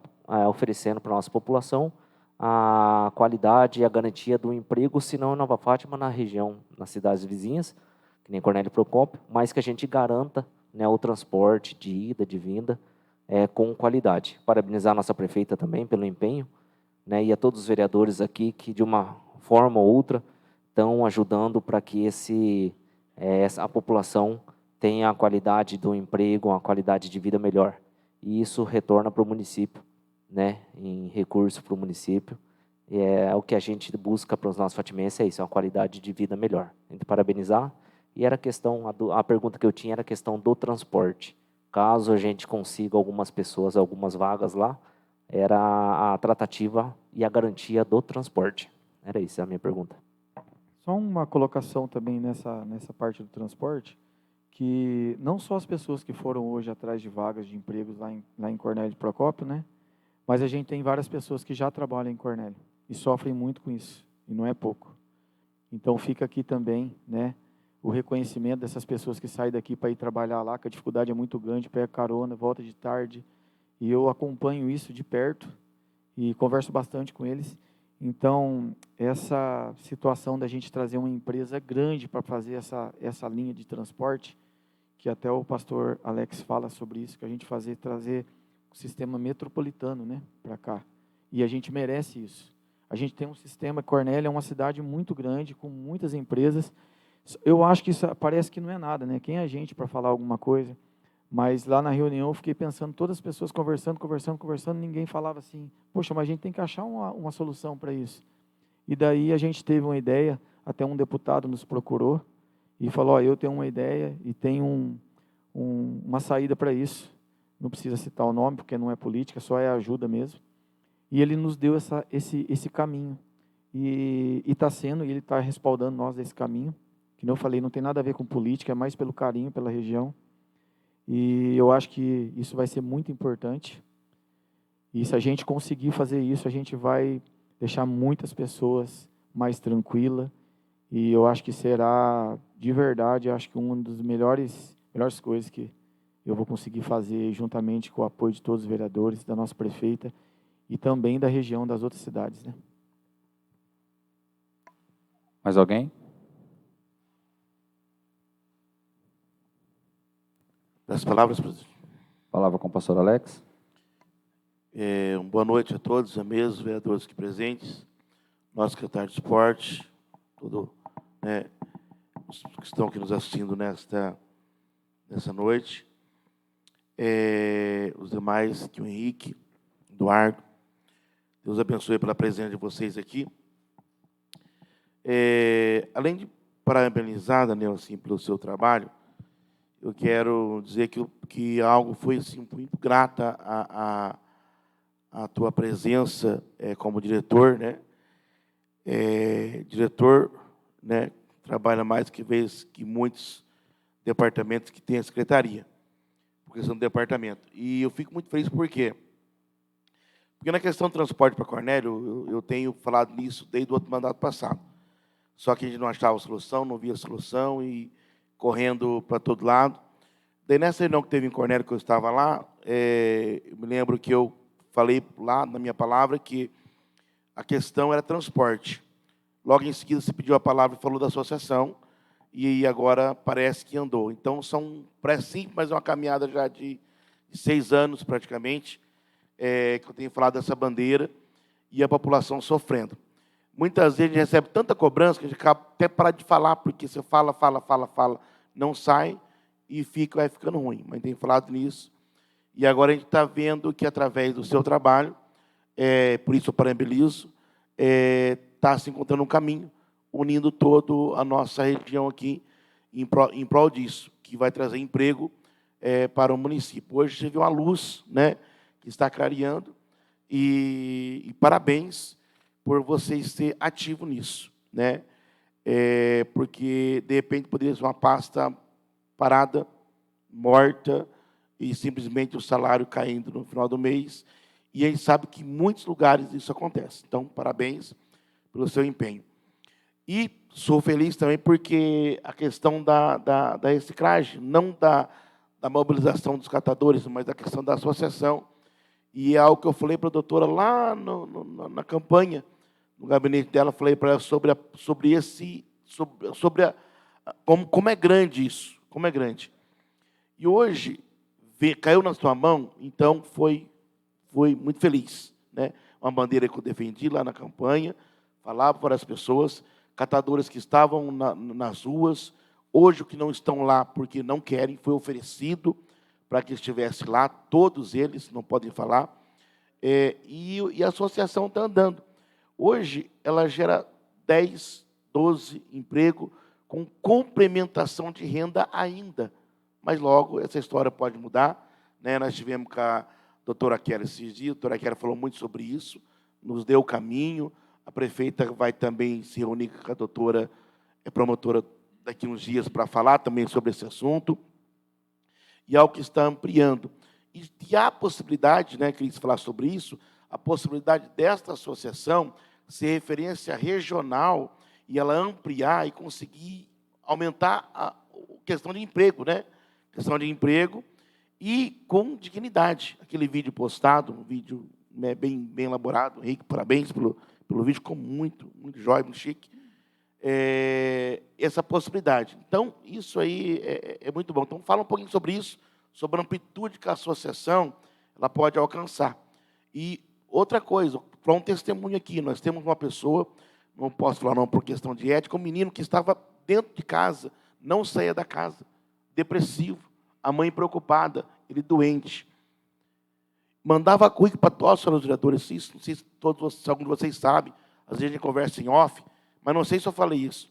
oferecendo para a nossa população a qualidade e a garantia do emprego, se não em Nova Fátima, na região, nas cidades vizinhas, que nem Cornélio Procópio, mas que a gente garanta, né, o transporte de ida, de vinda, com qualidade. Parabenizar a nossa prefeita também pelo empenho, né, e a todos os vereadores aqui que, de uma forma ou outra, estão ajudando para que a população tenha a qualidade do emprego, uma qualidade de vida melhor. E isso retorna para o município, né, em recurso para o município. O que a gente busca para os nossos fatimenses é isso, uma qualidade de vida melhor. A gente parabenizar. E era a pergunta que eu tinha era a questão do transporte. Caso a gente consiga algumas pessoas, algumas vagas lá, era a tratativa e a garantia do transporte. Era isso a minha pergunta. Só uma colocação também nessa parte do transporte, que não só as pessoas que foram hoje atrás de vagas de empregos lá em Cornélio Procópio, né? Mas a gente tem várias pessoas que já trabalham em Cornélio e sofrem muito com isso, e não é pouco. Então fica aqui também, né, o reconhecimento dessas pessoas que saem daqui para ir trabalhar lá, que a dificuldade é muito grande, pega carona, volta de tarde, e eu acompanho isso de perto e converso bastante com eles. Então, essa situação da gente trazer uma empresa grande para fazer essa linha de transporte, que até o pastor Alex fala sobre isso, que a gente trazer o sistema metropolitano, né, para cá. E a gente merece isso. A gente tem um sistema, Cornélio é uma cidade muito grande, com muitas empresas. Eu acho que isso parece que não é nada, né? Quem é a gente para falar alguma coisa? Mas lá na reunião eu fiquei pensando, todas as pessoas conversando, ninguém falava assim, poxa, mas a gente tem que achar uma solução para isso. E daí a gente teve uma ideia, até um deputado nos procurou e falou, eu tenho uma ideia e tenho uma saída para isso. Não precisa citar o nome, porque não é política, só é ajuda mesmo. E ele nos deu esse caminho. E ele está respaldando nós desse caminho. Que eu falei, não tem nada a ver com política, é mais pelo carinho, pela região. E eu acho que isso vai ser muito importante. E se a gente conseguir fazer isso, a gente vai deixar muitas pessoas mais tranquilas. E eu acho que será, de verdade, acho que uma das melhores coisas que eu vou conseguir fazer, juntamente com o apoio de todos os vereadores, da nossa prefeita e também da região das outras cidades, né? Mais alguém? Das palavras, presidente. Palavra com o pastor Alex. Boa noite a todos, a mesa, os vereadores aqui presentes, nosso secretário de esporte, os que estão aqui nos assistindo nessa noite, os demais, que o Henrique, Eduardo, Deus abençoe pela presença de vocês aqui. Além de parabenizar, Daniel, assim, pelo seu trabalho, eu quero dizer que algo foi assim, muito grata a tua presença como diretor, né? Diretor, né? Trabalha mais que muitos departamentos que têm a secretaria, por questão do departamento. E eu fico muito feliz por quê? Porque na questão do transporte para Cornélio, eu tenho falado nisso desde o outro mandato passado. Só que a gente não achava solução, não via solução e correndo para todo lado. Daí, nessa reunião que teve em Cornélio, que eu estava lá, eu me lembro que eu falei lá na minha palavra que a questão era transporte. Logo em seguida, você pediu a palavra e falou da associação, e agora parece que andou. Então, parece simples, mas é uma caminhada já de 6 anos, praticamente, que eu tenho falado dessa bandeira, e a população sofrendo. Muitas vezes a gente recebe tanta cobrança que a gente acaba até parar de falar, porque você fala, não sai e vai ficando ruim. Mas tem falado nisso. E agora a gente está vendo que, através do seu trabalho, por isso eu parabenizo, está se encontrando um caminho, unindo toda a nossa região aqui em prol disso, que vai trazer emprego para o município. Hoje você viu uma luz, né, que está clareando, e parabéns por vocês ser ativo nisso, né? Porque, de repente, poderia ser uma pasta parada, morta, e simplesmente o salário caindo no final do mês. E a gente sabe que em muitos lugares isso acontece. Então, parabéns pelo seu empenho. E sou feliz também porque a questão da reciclagem, não da mobilização dos catadores, mas da questão da associação. E é algo que eu falei para a doutora lá na campanha, no gabinete dela, falei para ela sobre como é grande isso, como é grande. E hoje, caiu na sua mão, então foi muito feliz, né? Uma bandeira que eu defendi lá na campanha, falava para as pessoas, catadores que estavam nas ruas, hoje, que não estão lá porque não querem, foi oferecido para que estivesse lá, todos eles, não podem falar, e a associação está andando. Hoje, ela gera 10, 12 empregos, com complementação de renda ainda, mas logo essa história pode mudar, né? Nós tivemos com a doutora Kéria esses dias, a doutora Kéria falou muito sobre isso, nos deu o caminho, a prefeita vai também se reunir com a doutora promotora daqui uns dias para falar também sobre esse assunto, e algo que está ampliando. E há a possibilidade, né, queria falar sobre isso, a possibilidade desta associação ser referência regional e ela ampliar e conseguir aumentar a questão de emprego, né? Questão de emprego e com dignidade. Aquele vídeo postado, um vídeo, né, bem elaborado, Henrique, parabéns pelo vídeo, ficou muito jóia, muito chique. Essa possibilidade. Então, isso aí é muito bom. Então, fala um pouquinho sobre isso, sobre a amplitude que a associação ela pode alcançar. E outra coisa, para um testemunho aqui, nós temos uma pessoa, não posso falar não por questão de ética, um menino que estava dentro de casa, não saía da casa, depressivo, a mãe preocupada, ele doente. Mandava currículo para todos os senhores vereadores, não sei se algum de vocês sabe, às vezes a gente conversa em off, mas não sei se eu falei isso.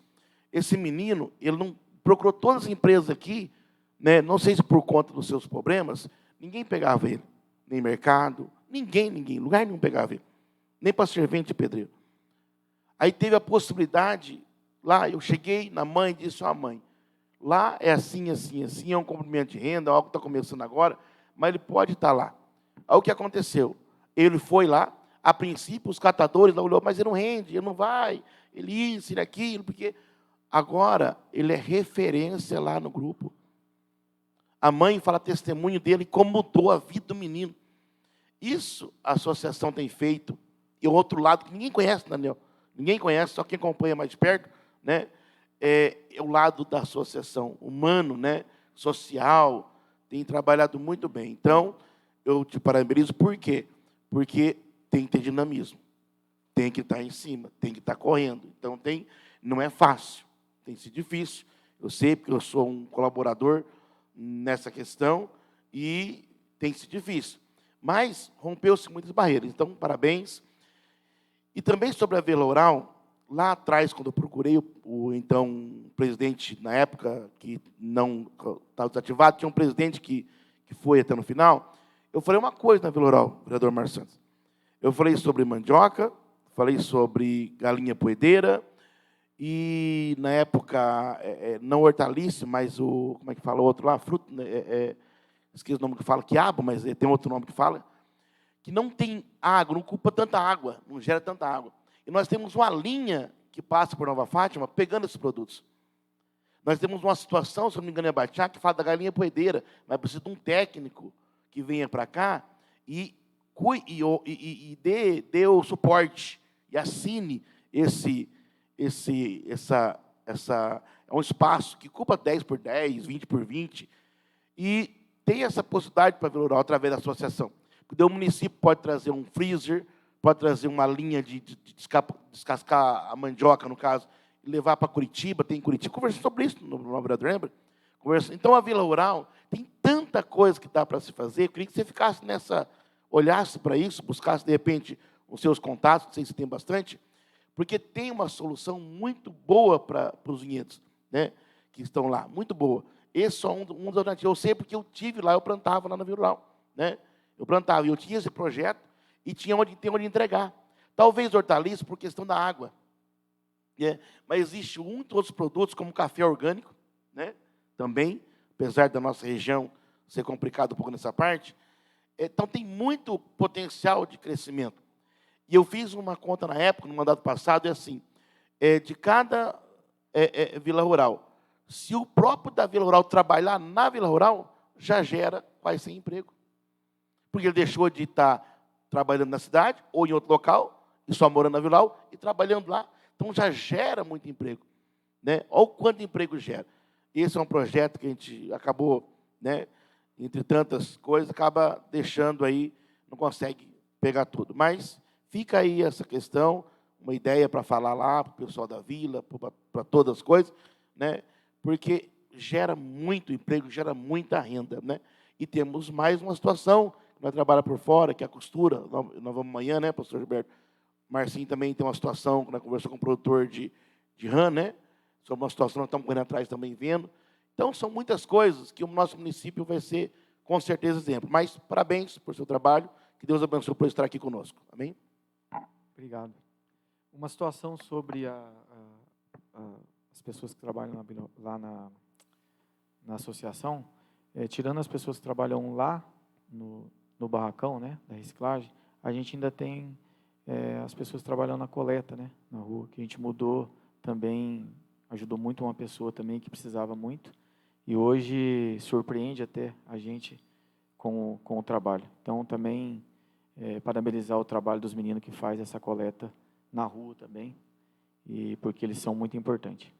Esse menino, ele não procurou todas as empresas aqui, né, não sei se por conta dos seus problemas, ninguém pegava ele, nem mercado, ninguém, lugar nenhum pegava ele, nem para servente de pedreiro. Aí teve a possibilidade, lá eu cheguei na mãe e disse, mãe, lá é assim, é um complemento de renda, algo que está começando agora, mas ele pode estar lá. Aí o que aconteceu? Ele foi lá, a princípio os catadores lá olhou, mas ele não rende, ele não vai, ele isso, ele aquilo, porque agora ele é referência lá no grupo. A mãe fala testemunho dele, como mudou a vida do menino. Isso a associação tem feito. E o outro lado, que ninguém conhece, Daniel, ninguém conhece, só quem acompanha mais de perto, né? É o lado da associação humano, né? Social, tem trabalhado muito bem. Então, eu te parabenizo, por quê? Porque tem que ter dinamismo, tem que estar em cima, tem que estar correndo. Então, não é fácil, tem sido difícil. Eu sei, porque eu sou um colaborador nessa questão, e tem sido difícil. Mas rompeu-se muitas barreiras. Então, parabéns. E também sobre a Vila Oral, lá atrás, quando eu procurei o então presidente, na época, que não estava desativado, tinha um presidente que foi até no final, eu falei uma coisa na Vila Oral, vereador Márcio Santos. Eu falei sobre mandioca, falei sobre galinha poedeira, e, na época, não hortaliça, mas como é que fala o outro lá? Fruto, esqueci o nome que fala, quiabo, mas tem outro nome que fala, que não tem água, não ocupa tanta água, não gera tanta água. E nós temos uma linha que passa por Nova Fátima, pegando esses produtos. Nós temos uma situação, se não me engano, em Abaixá, que fala da galinha poedeira, mas precisa de um técnico que venha para cá e dê o suporte, e assine é um espaço que ocupa 10 por 10, 20 por 20, e tem essa possibilidade para a Vila Oral através da associação. Porque o município pode trazer um freezer, pode trazer uma linha de descascar a mandioca, no caso, e levar para Curitiba, tem em Curitiba. Conversei sobre isso no vereador, lembra? Então, a Vila Oral tem tanta coisa que dá para se fazer, eu queria que você ficasse olhasse para isso, buscasse, de repente, os seus contatos, não sei se tem bastante, porque tem uma solução muito boa para os vinhedos, né, que estão lá, muito boa. Esse é só um dos alternativos. Eu sei porque eu tive lá, eu plantava lá na Vila Oral, né? Eu plantava, e eu tinha esse projeto, e tinha onde entregar. Talvez hortaliça por questão da água, né? Mas existe muitos outros produtos, como café orgânico, né? Também, apesar da nossa região ser complicado um pouco nessa parte. Então, tem muito potencial de crescimento. E eu fiz uma conta na época, no mandato passado, é assim, de cada vila rural, se o próprio da vila rural trabalhar na vila rural, já gera quase 100 emprego. Porque ele deixou de estar trabalhando na cidade ou em outro local, e só morando na vila rural, e trabalhando lá. Então, já gera muito emprego. Né? Olha o quanto emprego gera. Esse é um projeto que a gente acabou, né, entre tantas coisas, acaba deixando aí, não consegue pegar tudo. Mas fica aí essa questão, uma ideia para falar lá para o pessoal da vila, para todas as coisas, né? Porque gera muito emprego, gera muita renda. Né? E temos mais uma situação, nós trabalhamos por fora, que é a costura, nós vamos amanhã, né, pastor Gilberto? Marcinho também tem uma situação, nós conversamos com o produtor de rã, né? Sobre uma situação que nós estamos correndo atrás também vendo. Então, são muitas coisas que o nosso município vai ser, com certeza, exemplo. Mas, parabéns por seu trabalho, que Deus abençoe por estar aqui conosco. Amém? Obrigado. Uma situação sobre as pessoas que trabalham lá na associação, tirando as pessoas que trabalham lá no barracão, né, da reciclagem, a gente ainda tem as pessoas que trabalham na coleta, né, na rua, que a gente mudou também, ajudou muito uma pessoa também que precisava muito, e hoje surpreende até a gente com o trabalho. Então, também, parabenizar o trabalho dos meninos que faz essa coleta na rua também, e porque eles são muito importantes.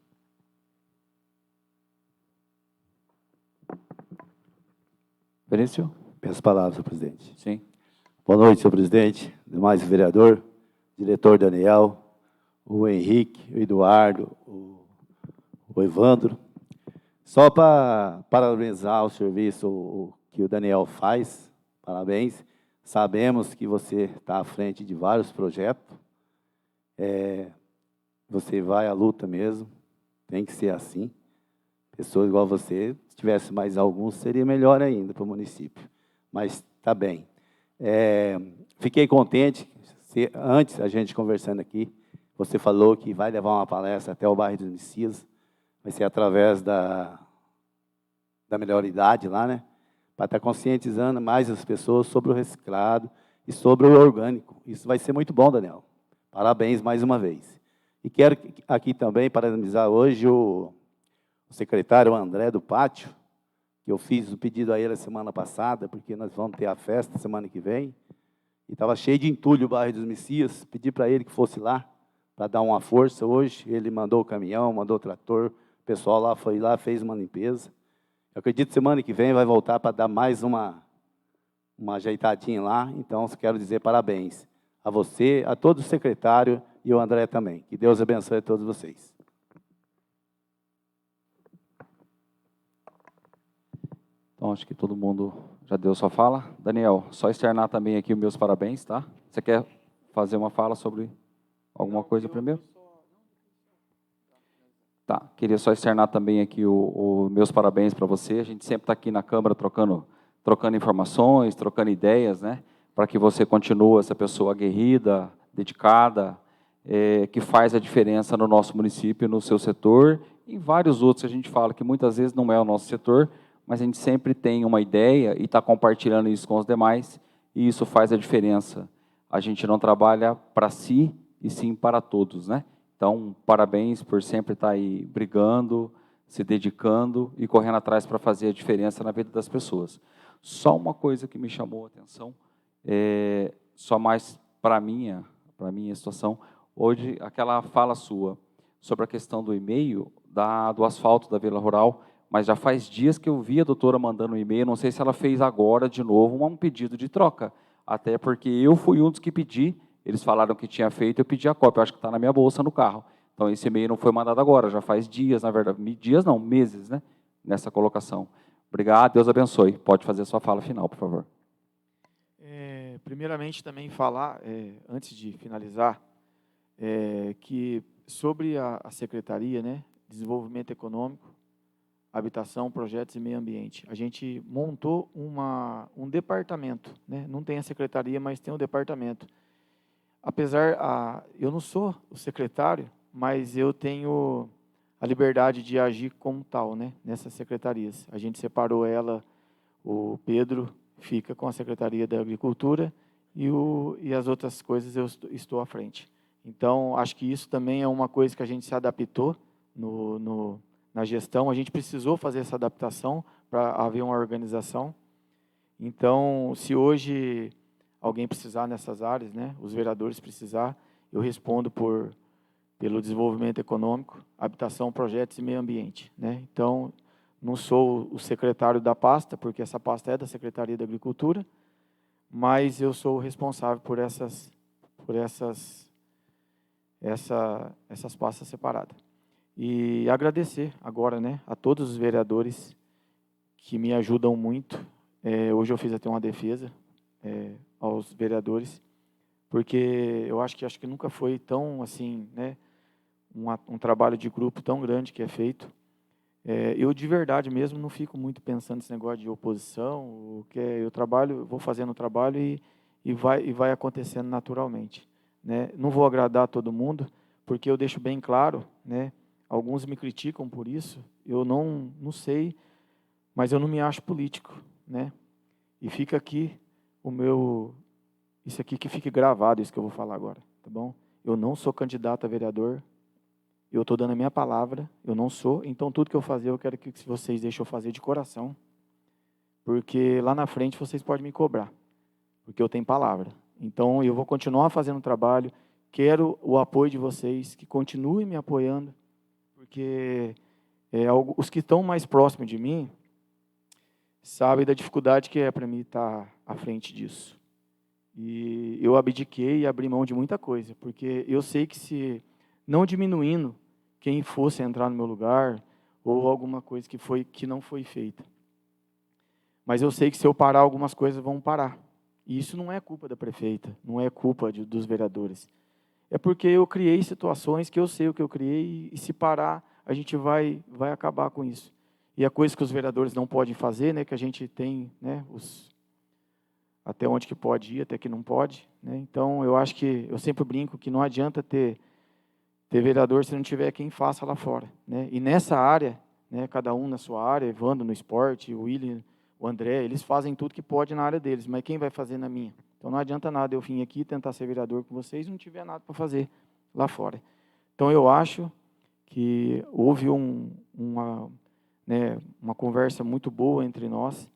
Benício? Peço palavras, senhor presidente. Sim. Boa noite, senhor presidente, demais vereador, diretor Daniel, o Henrique, o Eduardo, o Evandro. Só para parabenizar o serviço que o Daniel faz, parabéns. Sabemos que você está à frente de vários projetos. Você vai à luta mesmo, tem que ser assim. Pessoas igual você, se tivesse mais alguns, seria melhor ainda para o município. Mas está bem. Fiquei contente, antes a gente conversando aqui, você falou que vai levar uma palestra até o bairro dos Messias, vai ser através da melhor idade lá, né? Para estar conscientizando mais as pessoas sobre o reciclado e sobre o orgânico. Isso vai ser muito bom, Daniel. Parabéns mais uma vez. E quero aqui também parabenizar hoje o secretário André do Pátio, que eu fiz o pedido a ele a semana passada, porque nós vamos ter a festa semana que vem, e estava cheio de entulho o bairro dos Messias, pedi para ele que fosse lá, para dar uma força hoje, ele mandou o caminhão, mandou o trator, o pessoal lá foi lá, fez uma limpeza. Eu acredito que semana que vem vai voltar para dar mais uma ajeitadinha lá, então quero dizer parabéns a você, a todo o secretário e o André também. Que Deus abençoe a todos vocês. Então, acho que todo mundo já deu sua fala. Daniel, só externar também aqui os meus parabéns, tá? Você quer fazer uma fala sobre alguma coisa primeiro? Tá, queria só externar também aqui os meus parabéns para você. A gente sempre está aqui na Câmara trocando informações, trocando ideias, né? Para que você continue essa pessoa aguerrida, dedicada, que faz a diferença no nosso município, no seu setor, e em vários outros que a gente fala que muitas vezes não é o nosso setor, mas a gente sempre tem uma ideia e está compartilhando isso com os demais, e isso faz a diferença. A gente não trabalha para si, e sim para todos, né? Então, parabéns por sempre estar aí brigando, se dedicando e correndo atrás para fazer a diferença na vida das pessoas. Só uma coisa que me chamou a atenção, só mais para a minha situação, hoje, aquela fala sua sobre a questão do e-mail, do asfalto da Vila Rural, mas já faz dias que eu vi a doutora mandando um e-mail, não sei se ela fez agora de novo um pedido de troca, até porque eu fui um dos que pedi, eles falaram que tinha feito, eu pedi a cópia, eu acho que está na minha bolsa no carro. Então, esse e-mail não foi mandado agora, já faz dias, na verdade, dias não, meses, né, nessa colocação. Obrigado, Deus abençoe. Pode fazer a sua fala final, por favor. Primeiramente, também falar, antes de finalizar, que sobre a Secretaria, né, Desenvolvimento Econômico, Habitação, Projetos e Meio Ambiente. A gente montou um departamento, né? Não tem a secretaria, mas tem um departamento. Apesar, eu não sou o secretário, mas eu tenho a liberdade de agir como tal, né? Nessas secretarias. A gente separou ela, o Pedro fica com a Secretaria da Agricultura e as outras coisas eu estou à frente. Então, acho que isso também é uma coisa que a gente se adaptou na gestão. A gente precisou fazer essa adaptação para haver uma organização. Então, se hoje alguém precisar nessas áreas, né, os vereadores precisar, eu respondo pelo desenvolvimento econômico, habitação, projetos e meio ambiente, né? Então, não sou o secretário da pasta, porque essa pasta é da Secretaria da Agricultura, mas eu sou o responsável por essas pastas separadas. E agradecer agora, né, a todos os vereadores que me ajudam muito. Hoje eu fiz até uma defesa aos vereadores, porque eu acho que nunca foi tão assim, né, um trabalho de grupo tão grande que é feito. Eu de verdade mesmo não fico muito pensando nesse negócio de oposição, eu trabalho, vou fazendo o trabalho e vai acontecendo naturalmente, né? Não vou agradar todo mundo, porque eu deixo bem claro, né? Alguns me criticam por isso, eu não sei, mas eu não me acho político, né? E fica aqui isso aqui que fique gravado, isso que eu vou falar agora, tá bom? Eu não sou candidato a vereador, eu estou dando a minha palavra, eu não sou, então tudo que eu fazer, eu quero que vocês deixem eu fazer de coração, porque lá na frente vocês podem me cobrar, porque eu tenho palavra. Então eu vou continuar fazendo o trabalho, quero o apoio de vocês, que continuem me apoiando, porque os que estão mais próximos de mim sabem da dificuldade que é para mim estar à frente disso. E eu abdiquei e abri mão de muita coisa, porque eu sei que se não diminuindo quem fosse entrar no meu lugar, ou alguma coisa que não foi feita. Mas eu sei que se eu parar, algumas coisas vão parar. E isso não é culpa da prefeita, não é culpa dos vereadores. É porque eu criei situações que eu sei o que eu criei, e se parar, a gente vai acabar com isso. E a coisa que os vereadores não podem fazer, né, que a gente tem, né, até onde que pode ir, até que não pode, né? Então, eu acho que, eu sempre brinco que não adianta ter vereador se não tiver quem faça lá fora, né? E nessa área, né, cada um na sua área, Evandro no esporte, o William, o André, eles fazem tudo que pode na área deles, mas quem vai fazer na minha? Então não adianta nada eu vir aqui tentar ser vereador com vocês e não tiver nada para fazer lá fora. Então eu acho que houve uma conversa muito boa entre nós.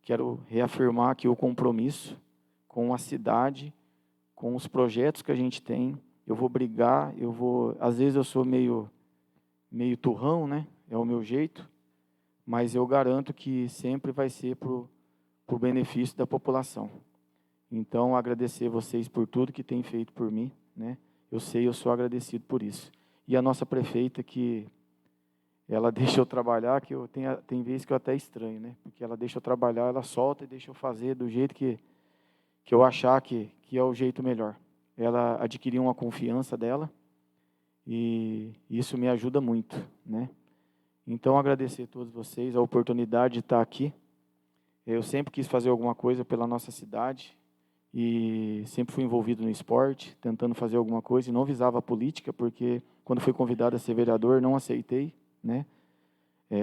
Quero reafirmar aqui o compromisso com a cidade, com os projetos que a gente tem. Eu vou brigar, às vezes eu sou meio turrão, né? É o meu jeito, mas eu garanto que sempre vai ser pro benefício da população. Então, agradecer vocês por tudo que têm feito por mim, né? Eu sou agradecido por isso. E a nossa prefeita, que ela deixa eu trabalhar, que tem vezes que eu até estranho, né? Porque ela deixa eu trabalhar, ela solta e deixa eu fazer do jeito que eu achar que é o jeito melhor. Ela adquiriu uma confiança dela e isso me ajuda muito, né? Então, agradecer a todos vocês a oportunidade de estar aqui. Eu sempre quis fazer alguma coisa pela nossa cidade e sempre fui envolvido no esporte, tentando fazer alguma coisa e não visava a política, porque quando fui convidado a ser vereador, não aceitei, né?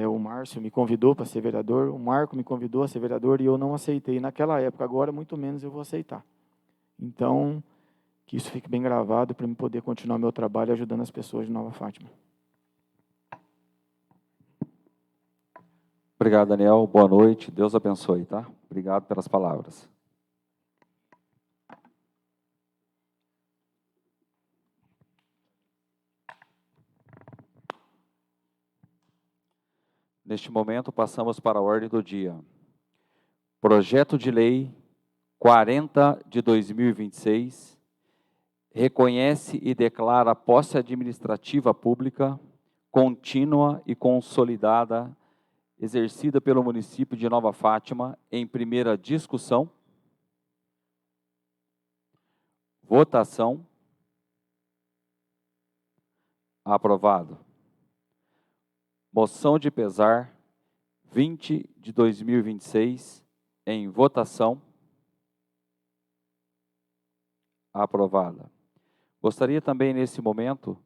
O Márcio me convidou para ser vereador, o Marco me convidou a ser vereador e eu não aceitei naquela época. Agora, muito menos eu vou aceitar. Então, que isso fique bem gravado para eu poder continuar meu trabalho ajudando as pessoas de Nova Fátima. Obrigado, Daniel. Boa noite. Deus abençoe, tá? Obrigado pelas palavras. Neste momento, passamos para a ordem do dia. Projeto de Lei 40 de 2026 reconhece e declara a posse administrativa pública contínua e consolidada exercida pelo município de Nova Fátima em primeira discussão, votação, aprovado. Moção de pesar 20 de 2026 em votação, aprovada. Gostaria também nesse momento,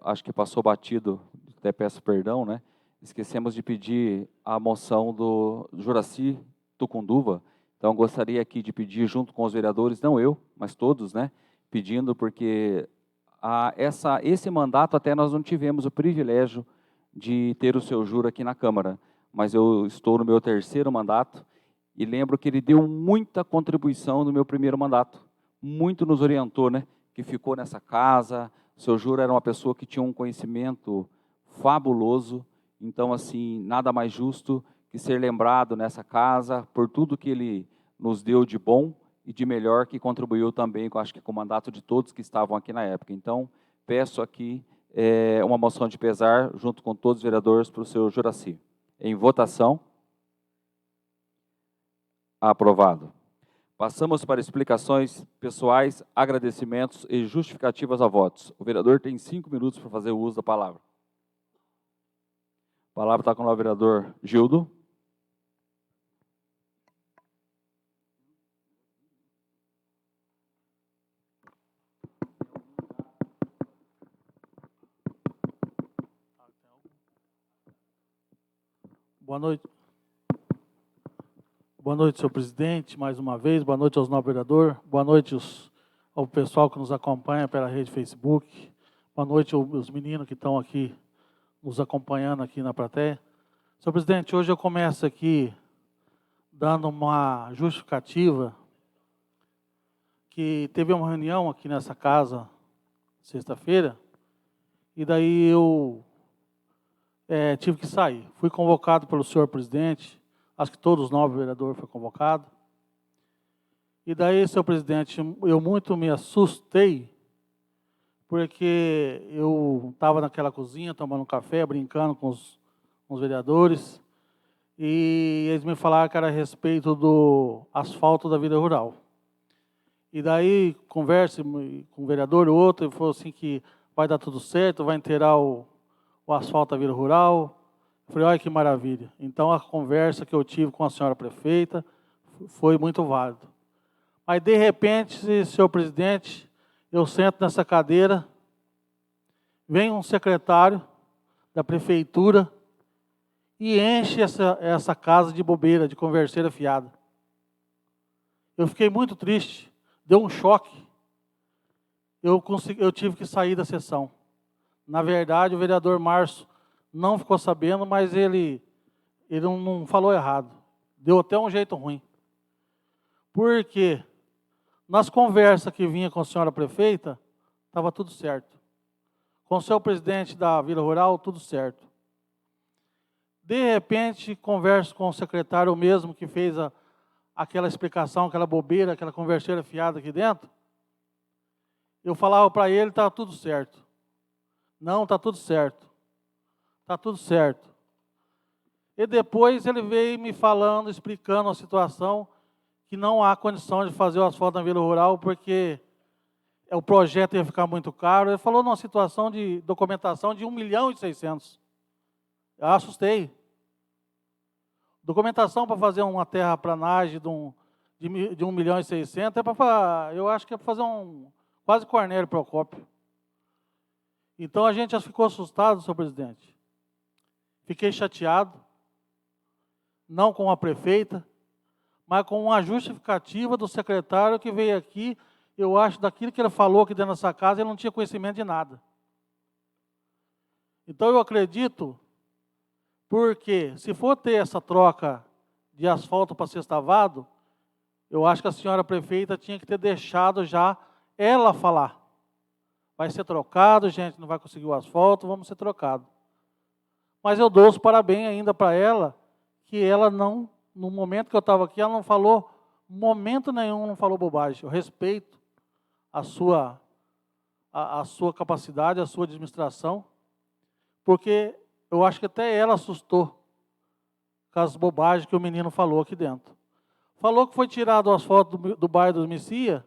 acho que passou batido, até peço perdão, né? Esquecemos de pedir a moção do Juraci Tucunduva, Então, gostaria aqui de pedir, junto com os vereadores, não eu, mas todos, né, pedindo, porque esse mandato até nós não tivemos o privilégio de ter o seu Jura aqui na Câmara, mas eu estou no meu 3º mandato e lembro que ele deu muita contribuição no meu 1º mandato, muito nos orientou, né, que ficou nessa casa. O seu Jura era uma pessoa que tinha um conhecimento fabuloso, então, assim, nada mais justo que ser lembrado nessa casa por tudo que ele nos deu de bom e de melhor, que contribuiu também, acho que com o mandato de todos que estavam aqui na época. Então, peço aqui uma moção de pesar, junto com todos os vereadores, para o seu Juraci. Em votação. Aprovado. Passamos para explicações pessoais, agradecimentos e justificativas a votos. O vereador tem 5 minutos para fazer o uso da palavra. A palavra está com o vereador Gildo. Boa noite. Boa noite, senhor presidente, mais uma vez. Boa noite aos nobres vereadores. Boa noite ao pessoal que nos acompanha pela rede Facebook. Boa noite aos meninos que estão aqui nos acompanhando aqui na plateia. Senhor presidente, hoje eu começo aqui dando uma justificativa que teve uma reunião aqui nessa casa sexta-feira e daí eu tive que sair. Fui convocado pelo senhor presidente, acho que todos os 9 vereadores foram convocados. E daí, senhor presidente, eu muito me assustei, porque eu estava naquela cozinha, tomando um café, brincando com os vereadores, e eles me falaram que era a respeito do asfalto da vida rural. E daí, converse com um vereador e outro, ele falou assim que vai dar tudo certo, vai inteirar o asfalto da vida rural. Eu falei, olha que maravilha. Então, a conversa que eu tive com a senhora prefeita foi muito válida. Mas, de repente, senhor presidente, eu sento nessa cadeira, vem um secretário da prefeitura e enche essa casa de bobeira, de converseira fiada. Eu fiquei muito triste, deu um choque. Eu tive que sair da sessão. Na verdade, o vereador Márcio não ficou sabendo, mas ele não falou errado. Deu até um jeito ruim. Porque nas conversas que vinha com a senhora prefeita, estava tudo certo. Com o seu presidente da Vila Rural, tudo certo. De repente, converso com o secretário mesmo que fez aquela explicação, aquela bobeira, aquela converseira fiada aqui dentro. Eu falava para ele, está tudo certo. Não, está tudo certo. Está tudo certo. E depois ele veio me falando, explicando a situação, que não há condição de fazer o asfalto na Vila Rural, porque o projeto ia ficar muito caro. Ele falou numa situação de documentação de 1.600.000. Eu assustei. Documentação para fazer uma terraplanagem de 1.600.000 é para, eu acho que é para fazer quase Cornélio Procópio. Então a gente já ficou assustado, senhor presidente. Fiquei chateado, não com a prefeita, mas com uma justificativa do secretário que veio aqui. Eu acho, daquilo que ele falou aqui dentro dessa casa, ele não tinha conhecimento de nada. Então eu acredito, porque se for ter essa troca de asfalto para sextavado, eu acho que a senhora prefeita tinha que ter deixado já ela falar. Vai ser trocado, gente, não vai conseguir o asfalto, vamos ser trocados. Mas eu dou os parabéns ainda para ela, que ela não, no momento que eu estava aqui, ela não falou, momento nenhum, não falou bobagem. Eu respeito a sua capacidade, a sua administração, porque eu acho que até ela assustou com as bobagens que o menino falou aqui dentro. Falou que foi tirado o asfalto do bairro dos Messias,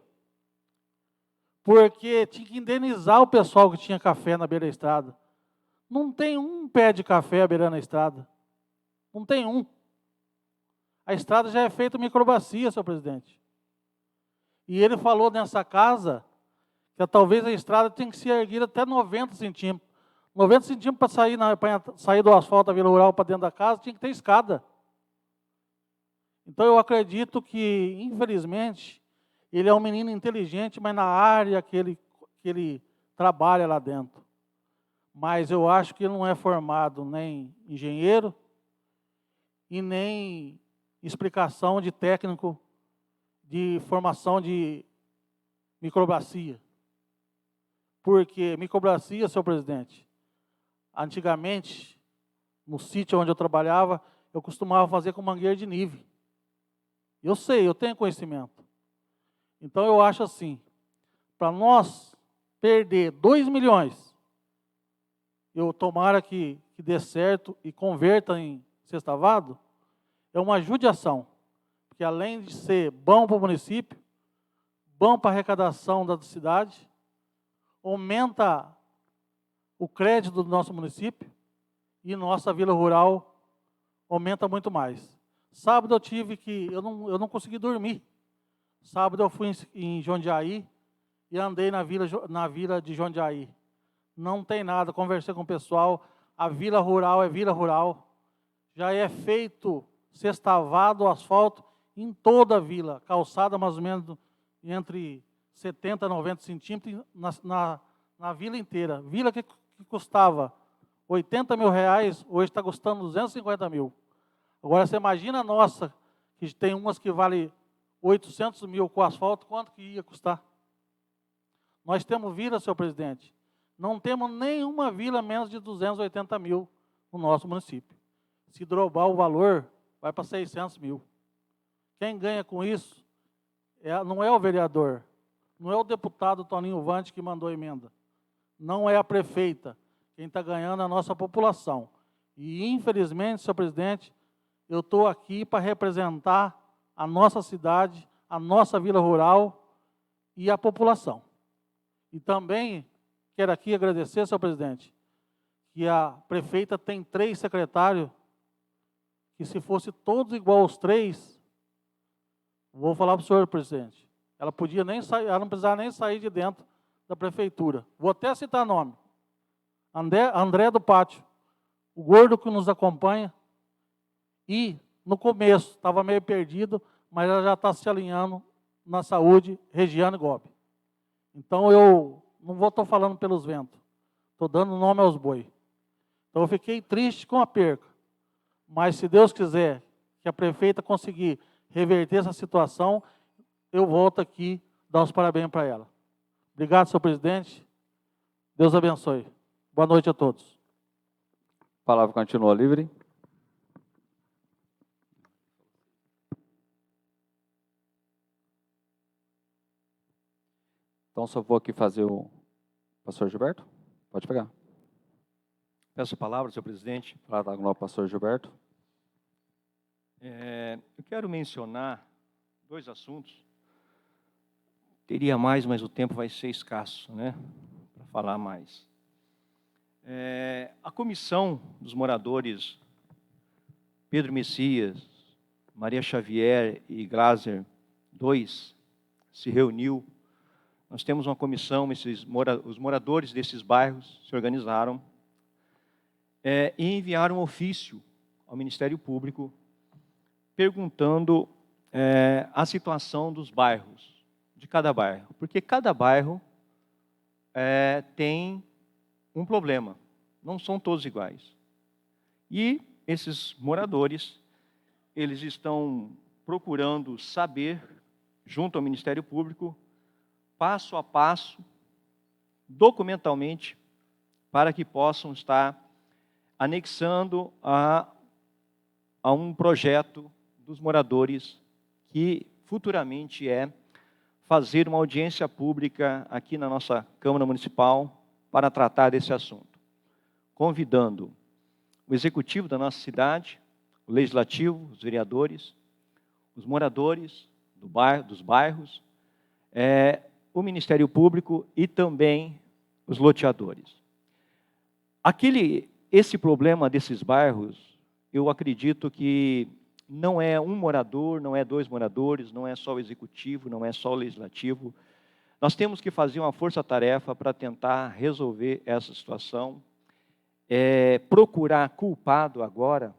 porque tinha que indenizar o pessoal que tinha café na beira da estrada. Não tem um pé de café beirando a estrada. Não tem um. A estrada já é feita microbacia, senhor presidente. E ele falou nessa casa que talvez a estrada tenha que ser erguida até 90 centímetros. 90 centímetros para sair do asfalto da Vila Rural para dentro da casa, tinha que ter escada. Então, eu acredito que, infelizmente, ele é um menino inteligente, mas na área que ele trabalha lá dentro. Mas eu acho que ele não é formado nem engenheiro e nem explicação de técnico de formação de microbacia. Porque microbacia, senhor presidente, antigamente, no sítio onde eu trabalhava, eu costumava fazer com mangueira de nível. Eu sei, eu tenho conhecimento. Então, eu acho assim, para nós perder 2 milhões, eu tomara que dê certo e converta em sextavado, é uma judiação. Porque além de ser bom para o município, bom para a arrecadação da cidade, aumenta o crédito do nosso município e nossa vila rural aumenta muito mais. Sábado eu tive que, eu não consegui dormir. Sábado eu fui em Jundiaí e andei na vila de Jundiaí. Não tem nada, conversei com o pessoal, a vila rural é vila rural. Já é feito sextavado, asfalto em toda a vila, calçada mais ou menos entre 70 e 90 centímetros na vila inteira. Vila que custava 80 mil reais, hoje está custando 250 mil. Agora, você imagina a nossa, que tem umas que vale 800 mil com asfalto, quanto que ia custar? Nós temos vila, senhor presidente, não temos nenhuma vila menos de 280 mil no nosso município. Se drobar o valor, vai para 600 mil. Quem ganha com isso não é o vereador, não é o deputado Toninho Vante que mandou a emenda, não é a prefeita. Quem está ganhando é a nossa população. E, infelizmente, senhor presidente, eu estou aqui para representar a nossa cidade, a nossa vila rural e a população. E também quero aqui agradecer, senhor presidente, que a prefeita tem 3 secretários, que se fosse todos igual aos 3, vou falar para o senhor, presidente, ela podia nem sair, ela não precisava nem sair de dentro da prefeitura. Vou até citar nome. André do Pátio, o gordo que nos acompanha, e no começo estava meio perdido, mas ela já está se alinhando na saúde, Regiane Gobi. Então eu não vou estar falando pelos ventos, estou dando nome aos bois. Então eu fiquei triste com a perca, mas se Deus quiser que a prefeita conseguir reverter essa situação, eu volto aqui dar os parabéns para ela. Obrigado, senhor presidente. Deus abençoe. Boa noite a todos. A palavra continua livre. Então, só vou aqui fazer o pastor Gilberto. Pode pegar. Peço a palavra, senhor presidente. Palavra com o pastor Gilberto. Eu quero mencionar 2 assuntos. Teria mais, mas o tempo vai ser escasso, né? Para falar mais. A comissão dos moradores Pedro Messias, Maria Xavier e Glaser 2 se reuniu. Nós temos uma comissão, os moradores desses bairros se organizaram e enviaram um ofício ao Ministério Público perguntando a situação dos bairros, de cada bairro. Porque cada bairro tem um problema, não são todos iguais. E esses moradores, eles estão procurando saber, junto ao Ministério Público, passo a passo, documentalmente, para que possam estar anexando a um projeto dos moradores, que futuramente é fazer uma audiência pública aqui na nossa Câmara Municipal para tratar desse assunto, convidando o executivo da nossa cidade, o legislativo, os vereadores, os moradores dos bairros, o Ministério Público e também os loteadores. Esse problema desses bairros, eu acredito que não é um morador, não é 2 moradores, não é só o executivo, não é só o legislativo. Nós temos que fazer uma força-tarefa para tentar resolver essa situação, procurar culpado agora,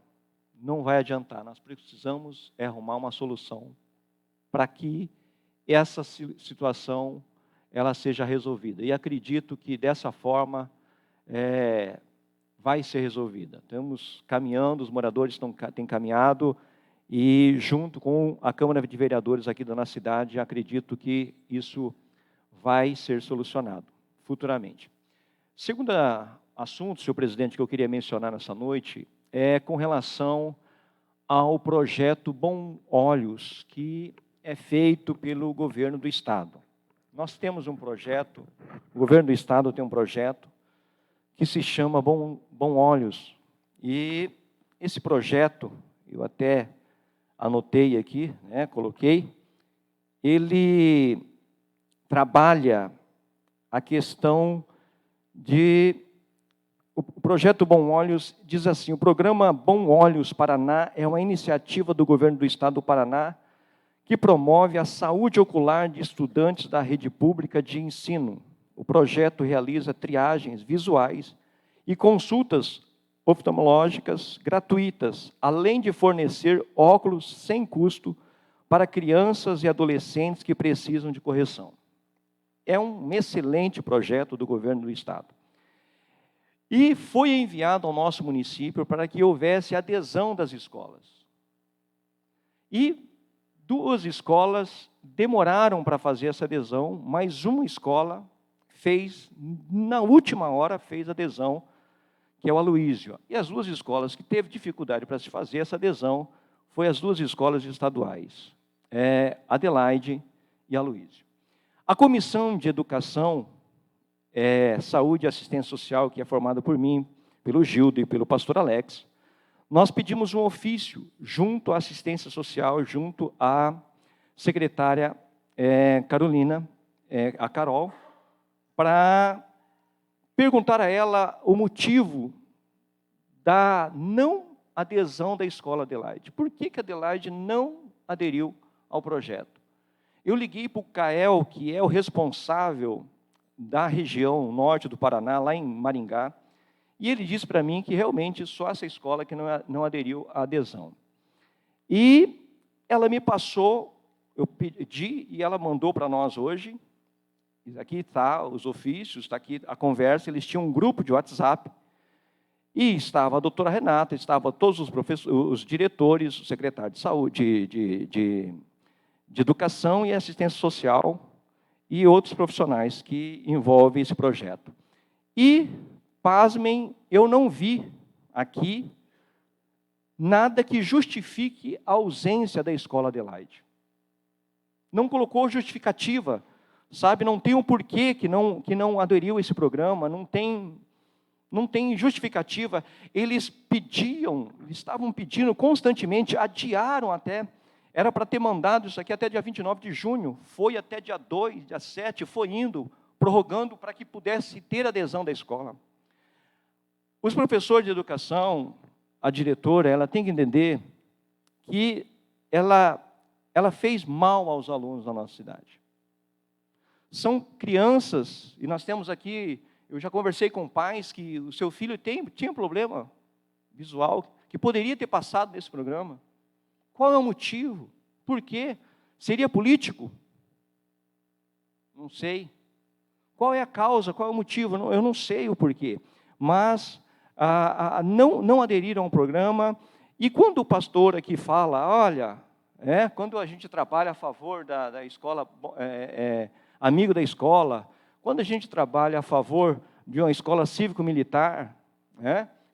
não vai adiantar. Nós precisamos arrumar uma solução para que essa situação ela seja resolvida. E acredito que dessa forma vai ser resolvida. Estamos caminhando, os moradores têm caminhado, e junto com a Câmara de Vereadores aqui da nossa cidade, acredito que isso vai ser solucionado futuramente. Segundo assunto, senhor presidente, que eu queria mencionar nessa noite, é com relação ao projeto Bom Olhos, que é feito pelo governo do Estado. Nós temos um projeto, o governo do Estado tem um projeto que se chama Bom Olhos. E esse projeto, eu até anotei aqui, né, coloquei, ele trabalha a questão de... O projeto Bom Olhos diz assim: o programa Bom Olhos Paraná é uma iniciativa do governo do Estado do Paraná que promove a saúde ocular de estudantes da rede pública de ensino. O projeto realiza triagens visuais e consultas oftalmológicas gratuitas, além de fornecer óculos sem custo para crianças e adolescentes que precisam de correção. É um excelente projeto do governo do Estado. E foi enviado ao nosso município para que houvesse adesão das escolas. E 2 escolas demoraram para fazer essa adesão, mas uma escola fez, na última hora, fez adesão, que é o Aloísio. E as 2 escolas que teve dificuldade para se fazer essa adesão, foi as 2 escolas estaduais, Adelaide e Aloísio. A Comissão de Educação, Saúde e Assistência Social, que é formada por mim, pelo Gildo e pelo pastor Alex, nós pedimos um ofício junto à Assistência Social, junto à secretária Carolina, a Carol, para perguntar a ela o motivo da não adesão da escola Adelaide. Por que a Adelaide não aderiu ao projeto? Eu liguei para o Cael, que é o responsável da região norte do Paraná, lá em Maringá, e ele disse para mim que realmente só essa escola que não aderiu à adesão. E ela me passou, eu pedi, e ela mandou para nós hoje, aqui está os ofícios, está aqui a conversa, eles tinham um grupo de WhatsApp, e estava a doutora Renata, estava todos os professores, os diretores, o secretário de saúde, de educação e assistência social, e outros profissionais que envolvem esse projeto. E, pasmem, eu não vi aqui nada que justifique a ausência da escola Adelaide. Não colocou justificativa, sabe? Não tem um porquê que não aderiu a esse programa, não tem justificativa. Eles estavam pedindo constantemente, adiaram até. Era para ter mandado isso aqui até dia 29 de junho, foi até dia 2, dia 7, foi indo, prorrogando para que pudesse ter adesão da escola. Os professores de educação, a diretora, ela tem que entender que ela fez mal aos alunos da nossa cidade. São crianças, e nós temos aqui, eu já conversei com pais que o seu filho tinha problema visual, que poderia ter passado nesse programa. Qual é o motivo? Por quê? Seria político? Não sei. Qual é a causa? Qual é o motivo? Eu não sei o porquê. Mas não aderiram ao programa. E quando o pastor aqui fala, olha, quando a gente trabalha a favor da escola, amigo da escola, quando a gente trabalha a favor de uma escola cívico-militar,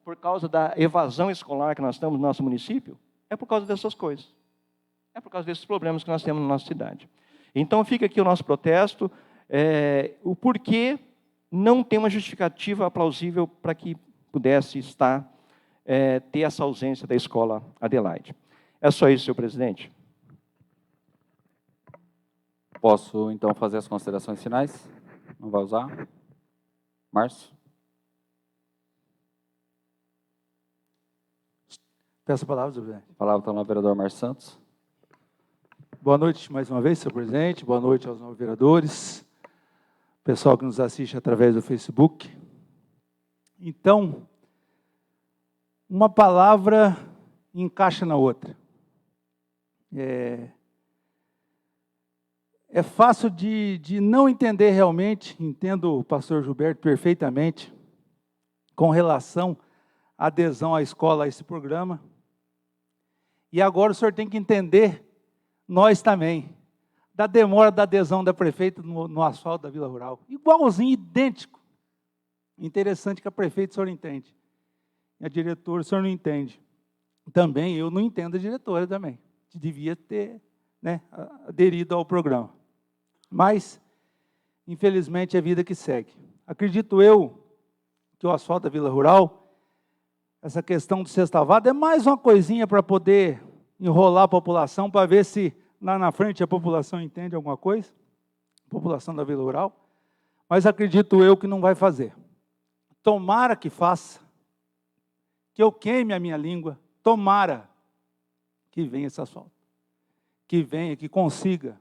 por causa da evasão escolar que nós temos no nosso município, é por causa dessas coisas. É por causa desses problemas que nós temos na nossa cidade. Então, fica aqui o nosso protesto, o porquê não tem uma justificativa plausível para que pudesse ter essa ausência da escola Adelaide. É só isso, senhor presidente. Posso, então, fazer as considerações finais? Não vai usar? Márcio? Peço a palavra, senhor presidente. A palavra está no vereador Márcio Santos. Boa noite mais uma vez, senhor presidente. Boa noite aos novos vereadores, pessoal que nos assiste através do Facebook. Então, uma palavra encaixa na outra. É fácil de não entender realmente, entendo o pastor Gilberto perfeitamente, com relação à adesão à escola a esse programa. E agora o senhor tem que entender, nós também, da demora da adesão da prefeita no asfalto da Vila Rural. Igualzinho, idêntico. Interessante que a prefeita o senhor entende. E a diretora o senhor não entende. Também eu não entendo a diretora também. Que devia ter, né, aderido ao programa. Mas, infelizmente, é a vida que segue. Acredito eu que o asfalto da Vila Rural, essa questão do sextavado, é mais uma coisinha para poder enrolar a população, para ver se lá na frente a população entende alguma coisa, a população da Vila Rural, mas acredito eu que não vai fazer. Tomara que faça, que eu queime a minha língua, tomara que venha esse asfalto, que venha, que consiga.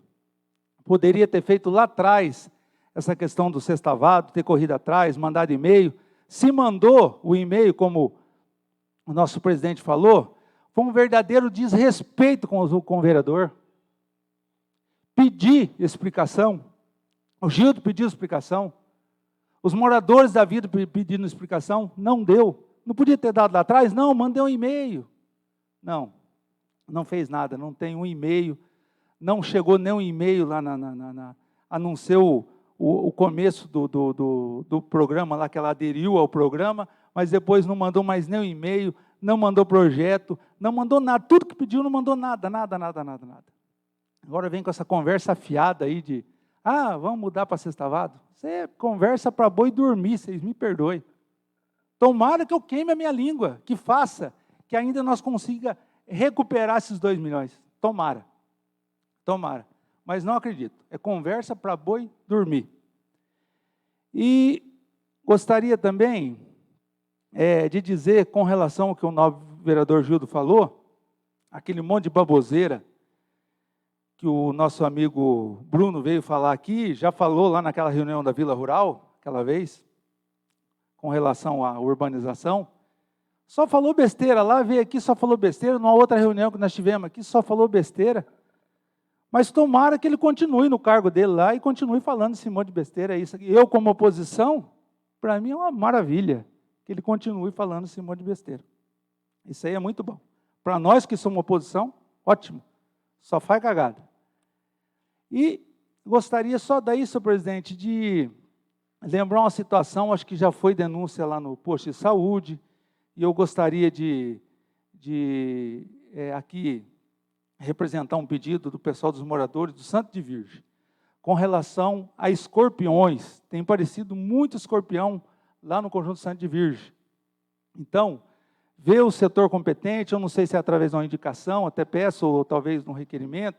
Poderia ter feito lá atrás essa questão do sextavado, ter corrido atrás, mandado e-mail. Se mandou o e-mail, como o nosso presidente falou, foi um verdadeiro desrespeito com o vereador. Pedi explicação, o Gildo pediu explicação, os moradores da vida pedindo explicação, não deu. Não podia ter dado lá atrás? Não, mandei um e-mail. Não fez nada, não tem um e-mail, não chegou nem um e-mail lá a não ser o começo do programa lá, que ela aderiu ao programa, mas depois não mandou mais nem um e-mail, não mandou projeto, não mandou nada, tudo que pediu não mandou nada. Agora vem com essa conversa afiada aí de, vamos mudar para sextavado. Isso é conversa para boi dormir, vocês me perdoem. Tomara que eu queime a minha língua, que faça, que ainda nós consiga recuperar esses 2 milhões. Tomara. Mas não acredito. É conversa para boi dormir. E gostaria também de dizer, com relação ao que o novo vereador Gildo falou, aquele monte de baboseira que o nosso amigo Bruno veio falar aqui, já falou lá naquela reunião da Vila Rural, aquela vez, com relação à urbanização, só falou besteira lá, veio aqui, só falou besteira, numa outra reunião que nós tivemos aqui, só falou besteira. Mas tomara que ele continue no cargo dele lá e continue falando esse monte de besteira. Isso aqui. Eu, como oposição, para mim é uma maravilha que ele continue falando esse monte de besteira. Isso aí é muito bom. Para nós que somos oposição, ótimo. Só faz cagada. E gostaria só daí, senhor presidente, de lembrar uma situação, acho que já foi denúncia lá no posto de saúde, e eu gostaria de aqui representar um pedido do pessoal dos moradores do Santo de Virgem, com relação a escorpiões. Tem aparecido muito escorpião lá no Conjunto Santo de Virgem. Então, vê o setor competente, eu não sei se é através de uma indicação, até peço, ou talvez de um requerimento,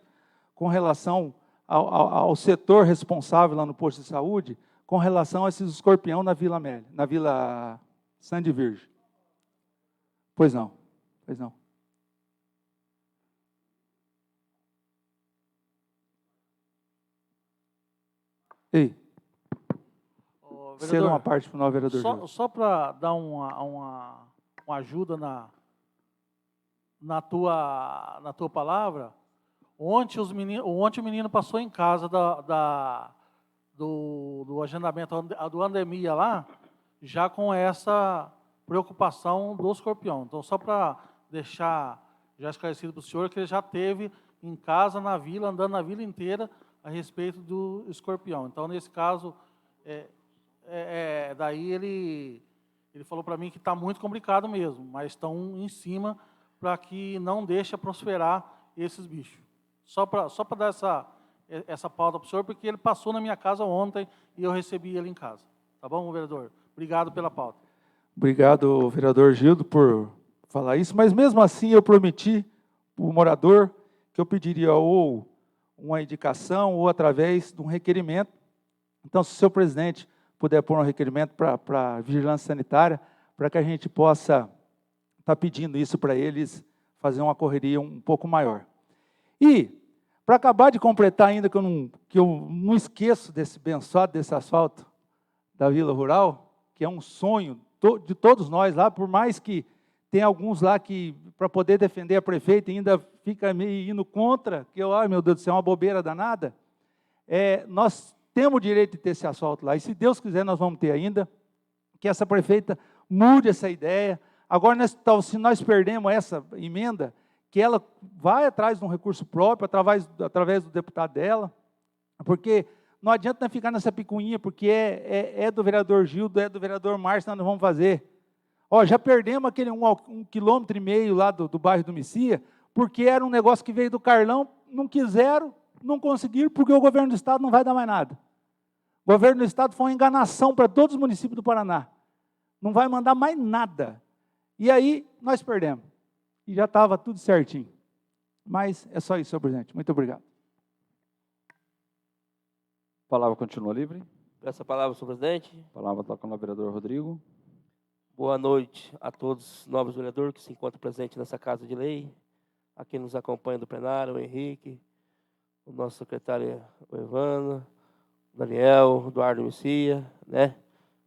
com relação ao setor responsável lá no posto de saúde, com relação a esses escorpião na Vila Amélia, na Vila Santo de Virgem. Pois não. Ei, ceda uma parte para o novo vereador. Só para dar uma ajuda na tua palavra, ontem o menino passou em casa do agendamento do Andemia lá, já com essa preocupação do escorpião. Então, só para deixar já esclarecido para o senhor, que ele já teve em casa, na vila, andando na vila inteira, a respeito do escorpião. Então, nesse caso, daí ele falou para mim que está muito complicado mesmo, mas estão em cima para que não deixe prosperar esses bichos. Só para dar essa pauta para o senhor, porque ele passou na minha casa ontem e eu recebi ele em casa. Tá bom, vereador? Obrigado pela pauta. Obrigado, vereador Gildo, por falar isso, mas mesmo assim eu prometi para o morador que eu pediria ou uma indicação ou através de um requerimento. Então, se o senhor presidente puder pôr um requerimento para a vigilância sanitária, para que a gente possa estar pedindo isso para eles, fazer uma correria um pouco maior. E, para acabar de completar ainda, que eu não esqueço desse abençoado, desse asfalto da Vila Rural, que é um sonho de todos nós lá, por mais que tem alguns lá que, para poder defender a prefeita, ainda fica meio indo contra, que eu, ai meu Deus do céu, é uma bobeira danada. Nós temos o direito de ter esse asfalto lá, e se Deus quiser nós vamos ter ainda, que essa prefeita mude essa ideia. Agora, se nós perdemos essa emenda, que ela vai atrás de um recurso próprio, através do deputado dela, porque não adianta nós ficar nessa picuinha, porque é do vereador Gildo, é do vereador Márcio, nós não vamos fazer. Já perdemos aquele 1,5 km lá do bairro do Messias, porque era um negócio que veio do Carlão, não quiseram, não conseguiram, porque o governo do Estado não vai dar mais nada. O governo do Estado foi uma enganação para todos os municípios do Paraná. Não vai mandar mais nada. E aí, nós perdemos. E já estava tudo certinho. Mas é só isso, senhor presidente. Muito obrigado. A palavra continua livre. Peço a palavra, senhor presidente. A palavra está com o vereador Rodrigo. Boa noite a todos os nobres vereadores que se encontram presentes nessa Casa de Lei, a quem nos acompanha do plenário, o Henrique, o nosso secretário, o Evandro, o Daniel, o Eduardo Messia, né?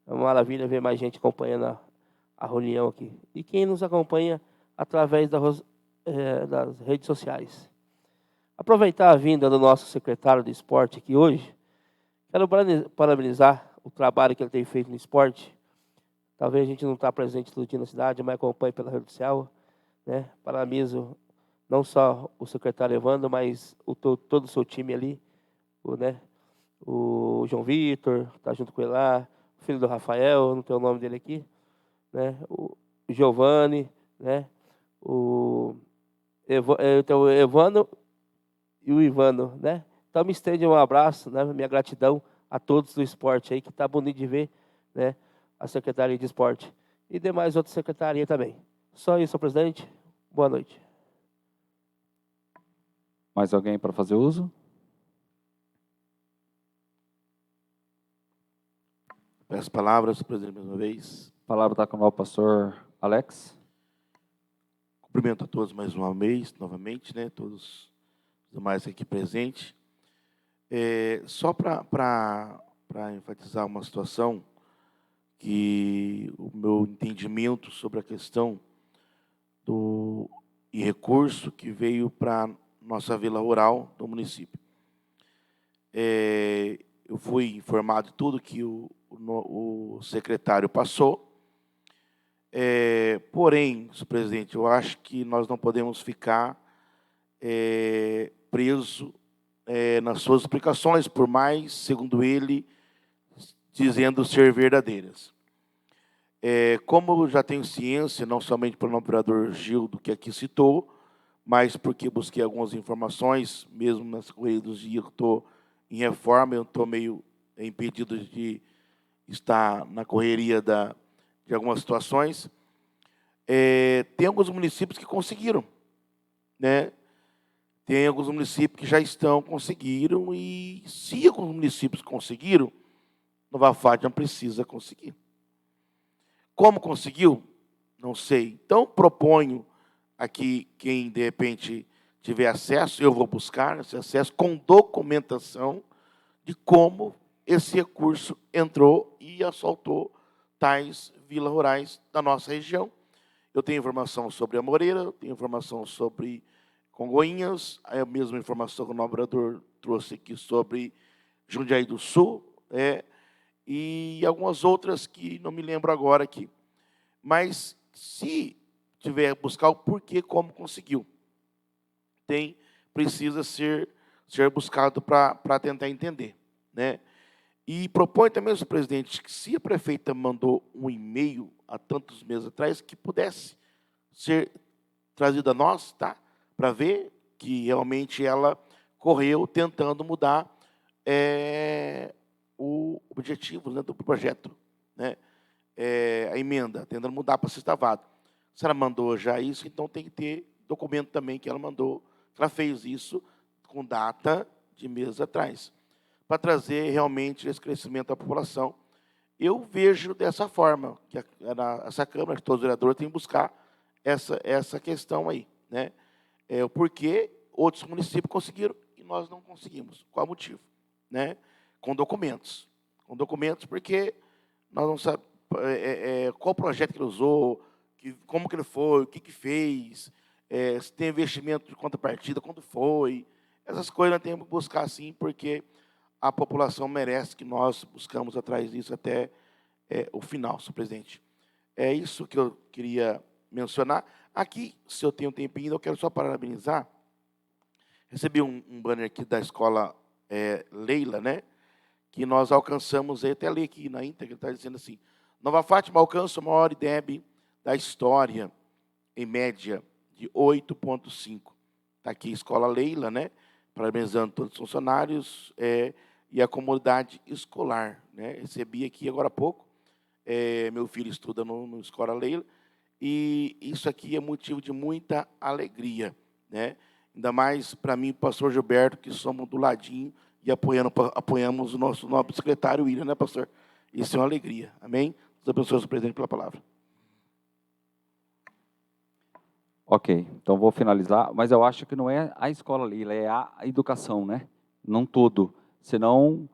É uma maravilha ver mais gente acompanhando a reunião aqui. E quem nos acompanha através das redes sociais. Aproveitar a vinda do nosso secretário de esporte aqui hoje, quero parabenizar o trabalho que ele tem feito no esporte. Talvez a gente não está presente todo dia na cidade, mas acompanha pela rede social, né? Parabenizo não só o secretário Evandro, mas todo o seu time ali, o João Vitor, que está junto com ele lá, o filho do Rafael, não tem o nome dele aqui, né? O Giovanni, né? O Evandro e o Ivano, né? Então me estende um abraço, né? Minha gratidão a todos do esporte aí, que está bonito de ver, né? A Secretaria de Esporte e demais outras secretarias também. Só isso, senhor presidente. Boa noite. Mais alguém para fazer uso? Peço palavras, presidente, mais uma vez. A palavra está com o pastor Alex. Cumprimento a todos mais uma vez, novamente, né? Todos os demais aqui presentes. Só para enfatizar uma situação, que o meu entendimento sobre a questão do recurso que veio para nossa vila rural do município. Eu fui informado de tudo que o secretário passou, porém, senhor presidente, eu acho que nós não podemos ficar presos nas suas explicações, por mais, segundo ele, dizendo ser verdadeiras. Como eu já tenho ciência, não somente pelo vereador Gildo, que aqui citou, mas porque busquei algumas informações, mesmo nas correias dos dias, eu estou em reforma, eu estou meio impedido de estar na correria de algumas situações. Tem alguns municípios que conseguiram, né? Tem alguns municípios que já conseguiram, e se alguns municípios conseguiram, Nova Fátima precisa conseguir. Como conseguiu? Não sei. Então, proponho aqui, quem de repente tiver acesso, eu vou buscar esse acesso com documentação de como esse recurso entrou e asfaltou tais vilas rurais da nossa região. Eu tenho informação sobre a Moreira, eu tenho informação sobre Congonhas, a mesma informação que o vereador trouxe aqui sobre Jundiaí do Sul, e algumas outras que não me lembro agora aqui. Mas, se tiver buscar o porquê, como conseguiu, precisa ser buscado para tentar entender, né? E propõe também, senhor presidente, que se a prefeita mandou um e-mail há tantos meses atrás, que pudesse ser trazido a nós, tá? Para ver que realmente ela correu tentando mudar o objetivo, né, do projeto, né? A emenda, tentando mudar para sextavado. Se ela mandou já isso, então tem que ter documento também que ela mandou, que ela fez isso com data de meses atrás, para trazer realmente esse crescimento da população. Eu vejo dessa forma, que essa Câmara, que todos os vereadores têm que buscar essa questão aí, né? O porquê outros municípios conseguiram e nós não conseguimos. Qual o motivo? Né? Com documentos. Com documentos, porque nós não sabemos qual projeto que ele usou, como que ele foi, o que fez, se tem investimento de contrapartida, quando foi. Essas coisas nós temos que buscar sim, porque a população merece que nós buscamos atrás disso até o final, senhor presidente. É isso que eu queria mencionar. Aqui, se eu tenho um tempinho, eu quero só parabenizar. Recebi um banner aqui da escola Leila, né? Que nós alcançamos, até ler aqui na íntegra, está dizendo assim: Nova Fátima alcança o maior IDEB da história, em média, de 8,5. Está aqui a escola Leila, né? Parabenizando todos os funcionários e a comunidade escolar, né? Recebi aqui agora há pouco. Meu filho estuda no Escola Leila, e isso aqui é motivo de muita alegria, né? Ainda mais para mim, pastor Gilberto, que somos do ladinho e apoiamos o nosso nobre secretário William, né, pastor? Isso é uma alegria, amém? Deus abençoe o presidente pela palavra. Ok, então vou finalizar, mas eu acho que não é a escola Leila, é a educação, né? Não todo, senão...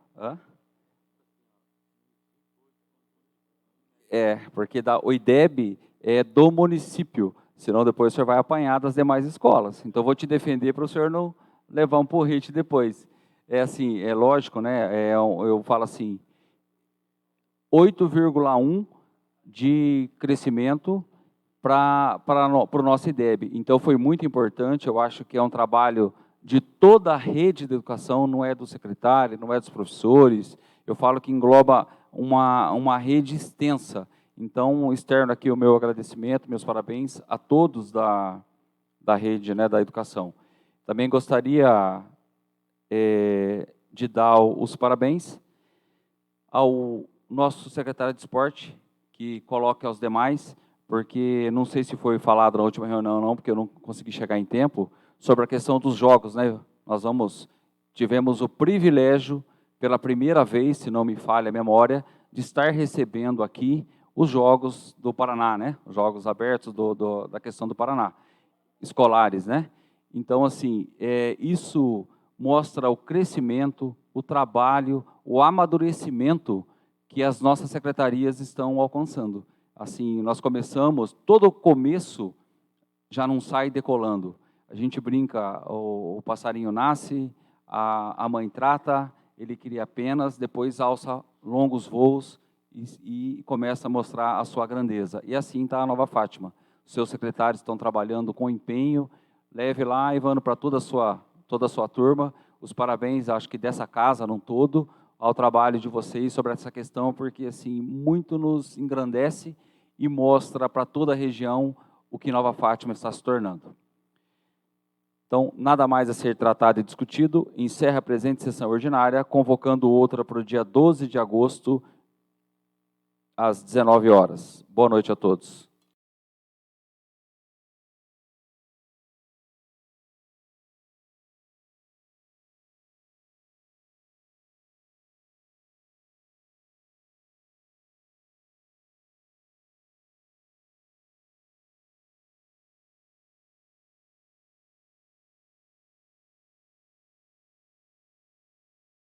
porque o IDEB é do município, senão depois o senhor vai apanhar das demais escolas. Então, vou te defender para o senhor não levar um porrete depois. É assim, é lógico, né? Eu falo assim, 8,1 de crescimento para o nosso IDEB. Então, foi muito importante, eu acho que é um trabalho de toda a rede de educação, não é do secretário, não é dos professores, eu falo que engloba uma rede extensa. Então, externo aqui o meu agradecimento, meus parabéns a todos da rede, né, da educação. Também gostaria de dar os parabéns ao nosso secretário de esporte, que coloque aos demais, porque não sei se foi falado na última reunião ou não, porque eu não consegui chegar em tempo, sobre a questão dos jogos, né? Tivemos o privilégio, pela primeira vez, se não me falha a memória, de estar recebendo aqui os jogos do Paraná, né? Os jogos abertos da questão do Paraná, escolares, né? Então, assim, isso mostra o crescimento, o trabalho, o amadurecimento que as nossas secretarias estão alcançando. Assim, nós começamos, todo começo já não sai decolando. A gente brinca, o passarinho nasce, a mãe trata, ele cria penas, depois alça longos voos e começa a mostrar a sua grandeza. E assim está a Nova Fátima. Os seus secretários estão trabalhando com empenho. Leve lá, Ivano, para toda a sua turma. Os parabéns, acho que dessa casa num todo, ao trabalho de vocês sobre essa questão, porque assim muito nos engrandece e mostra para toda a região o que Nova Fátima está se tornando. Então, nada mais a ser tratado e discutido. Encerra a presente sessão ordinária, convocando outra para o dia 12 de agosto, às 19 horas. Boa noite a todos.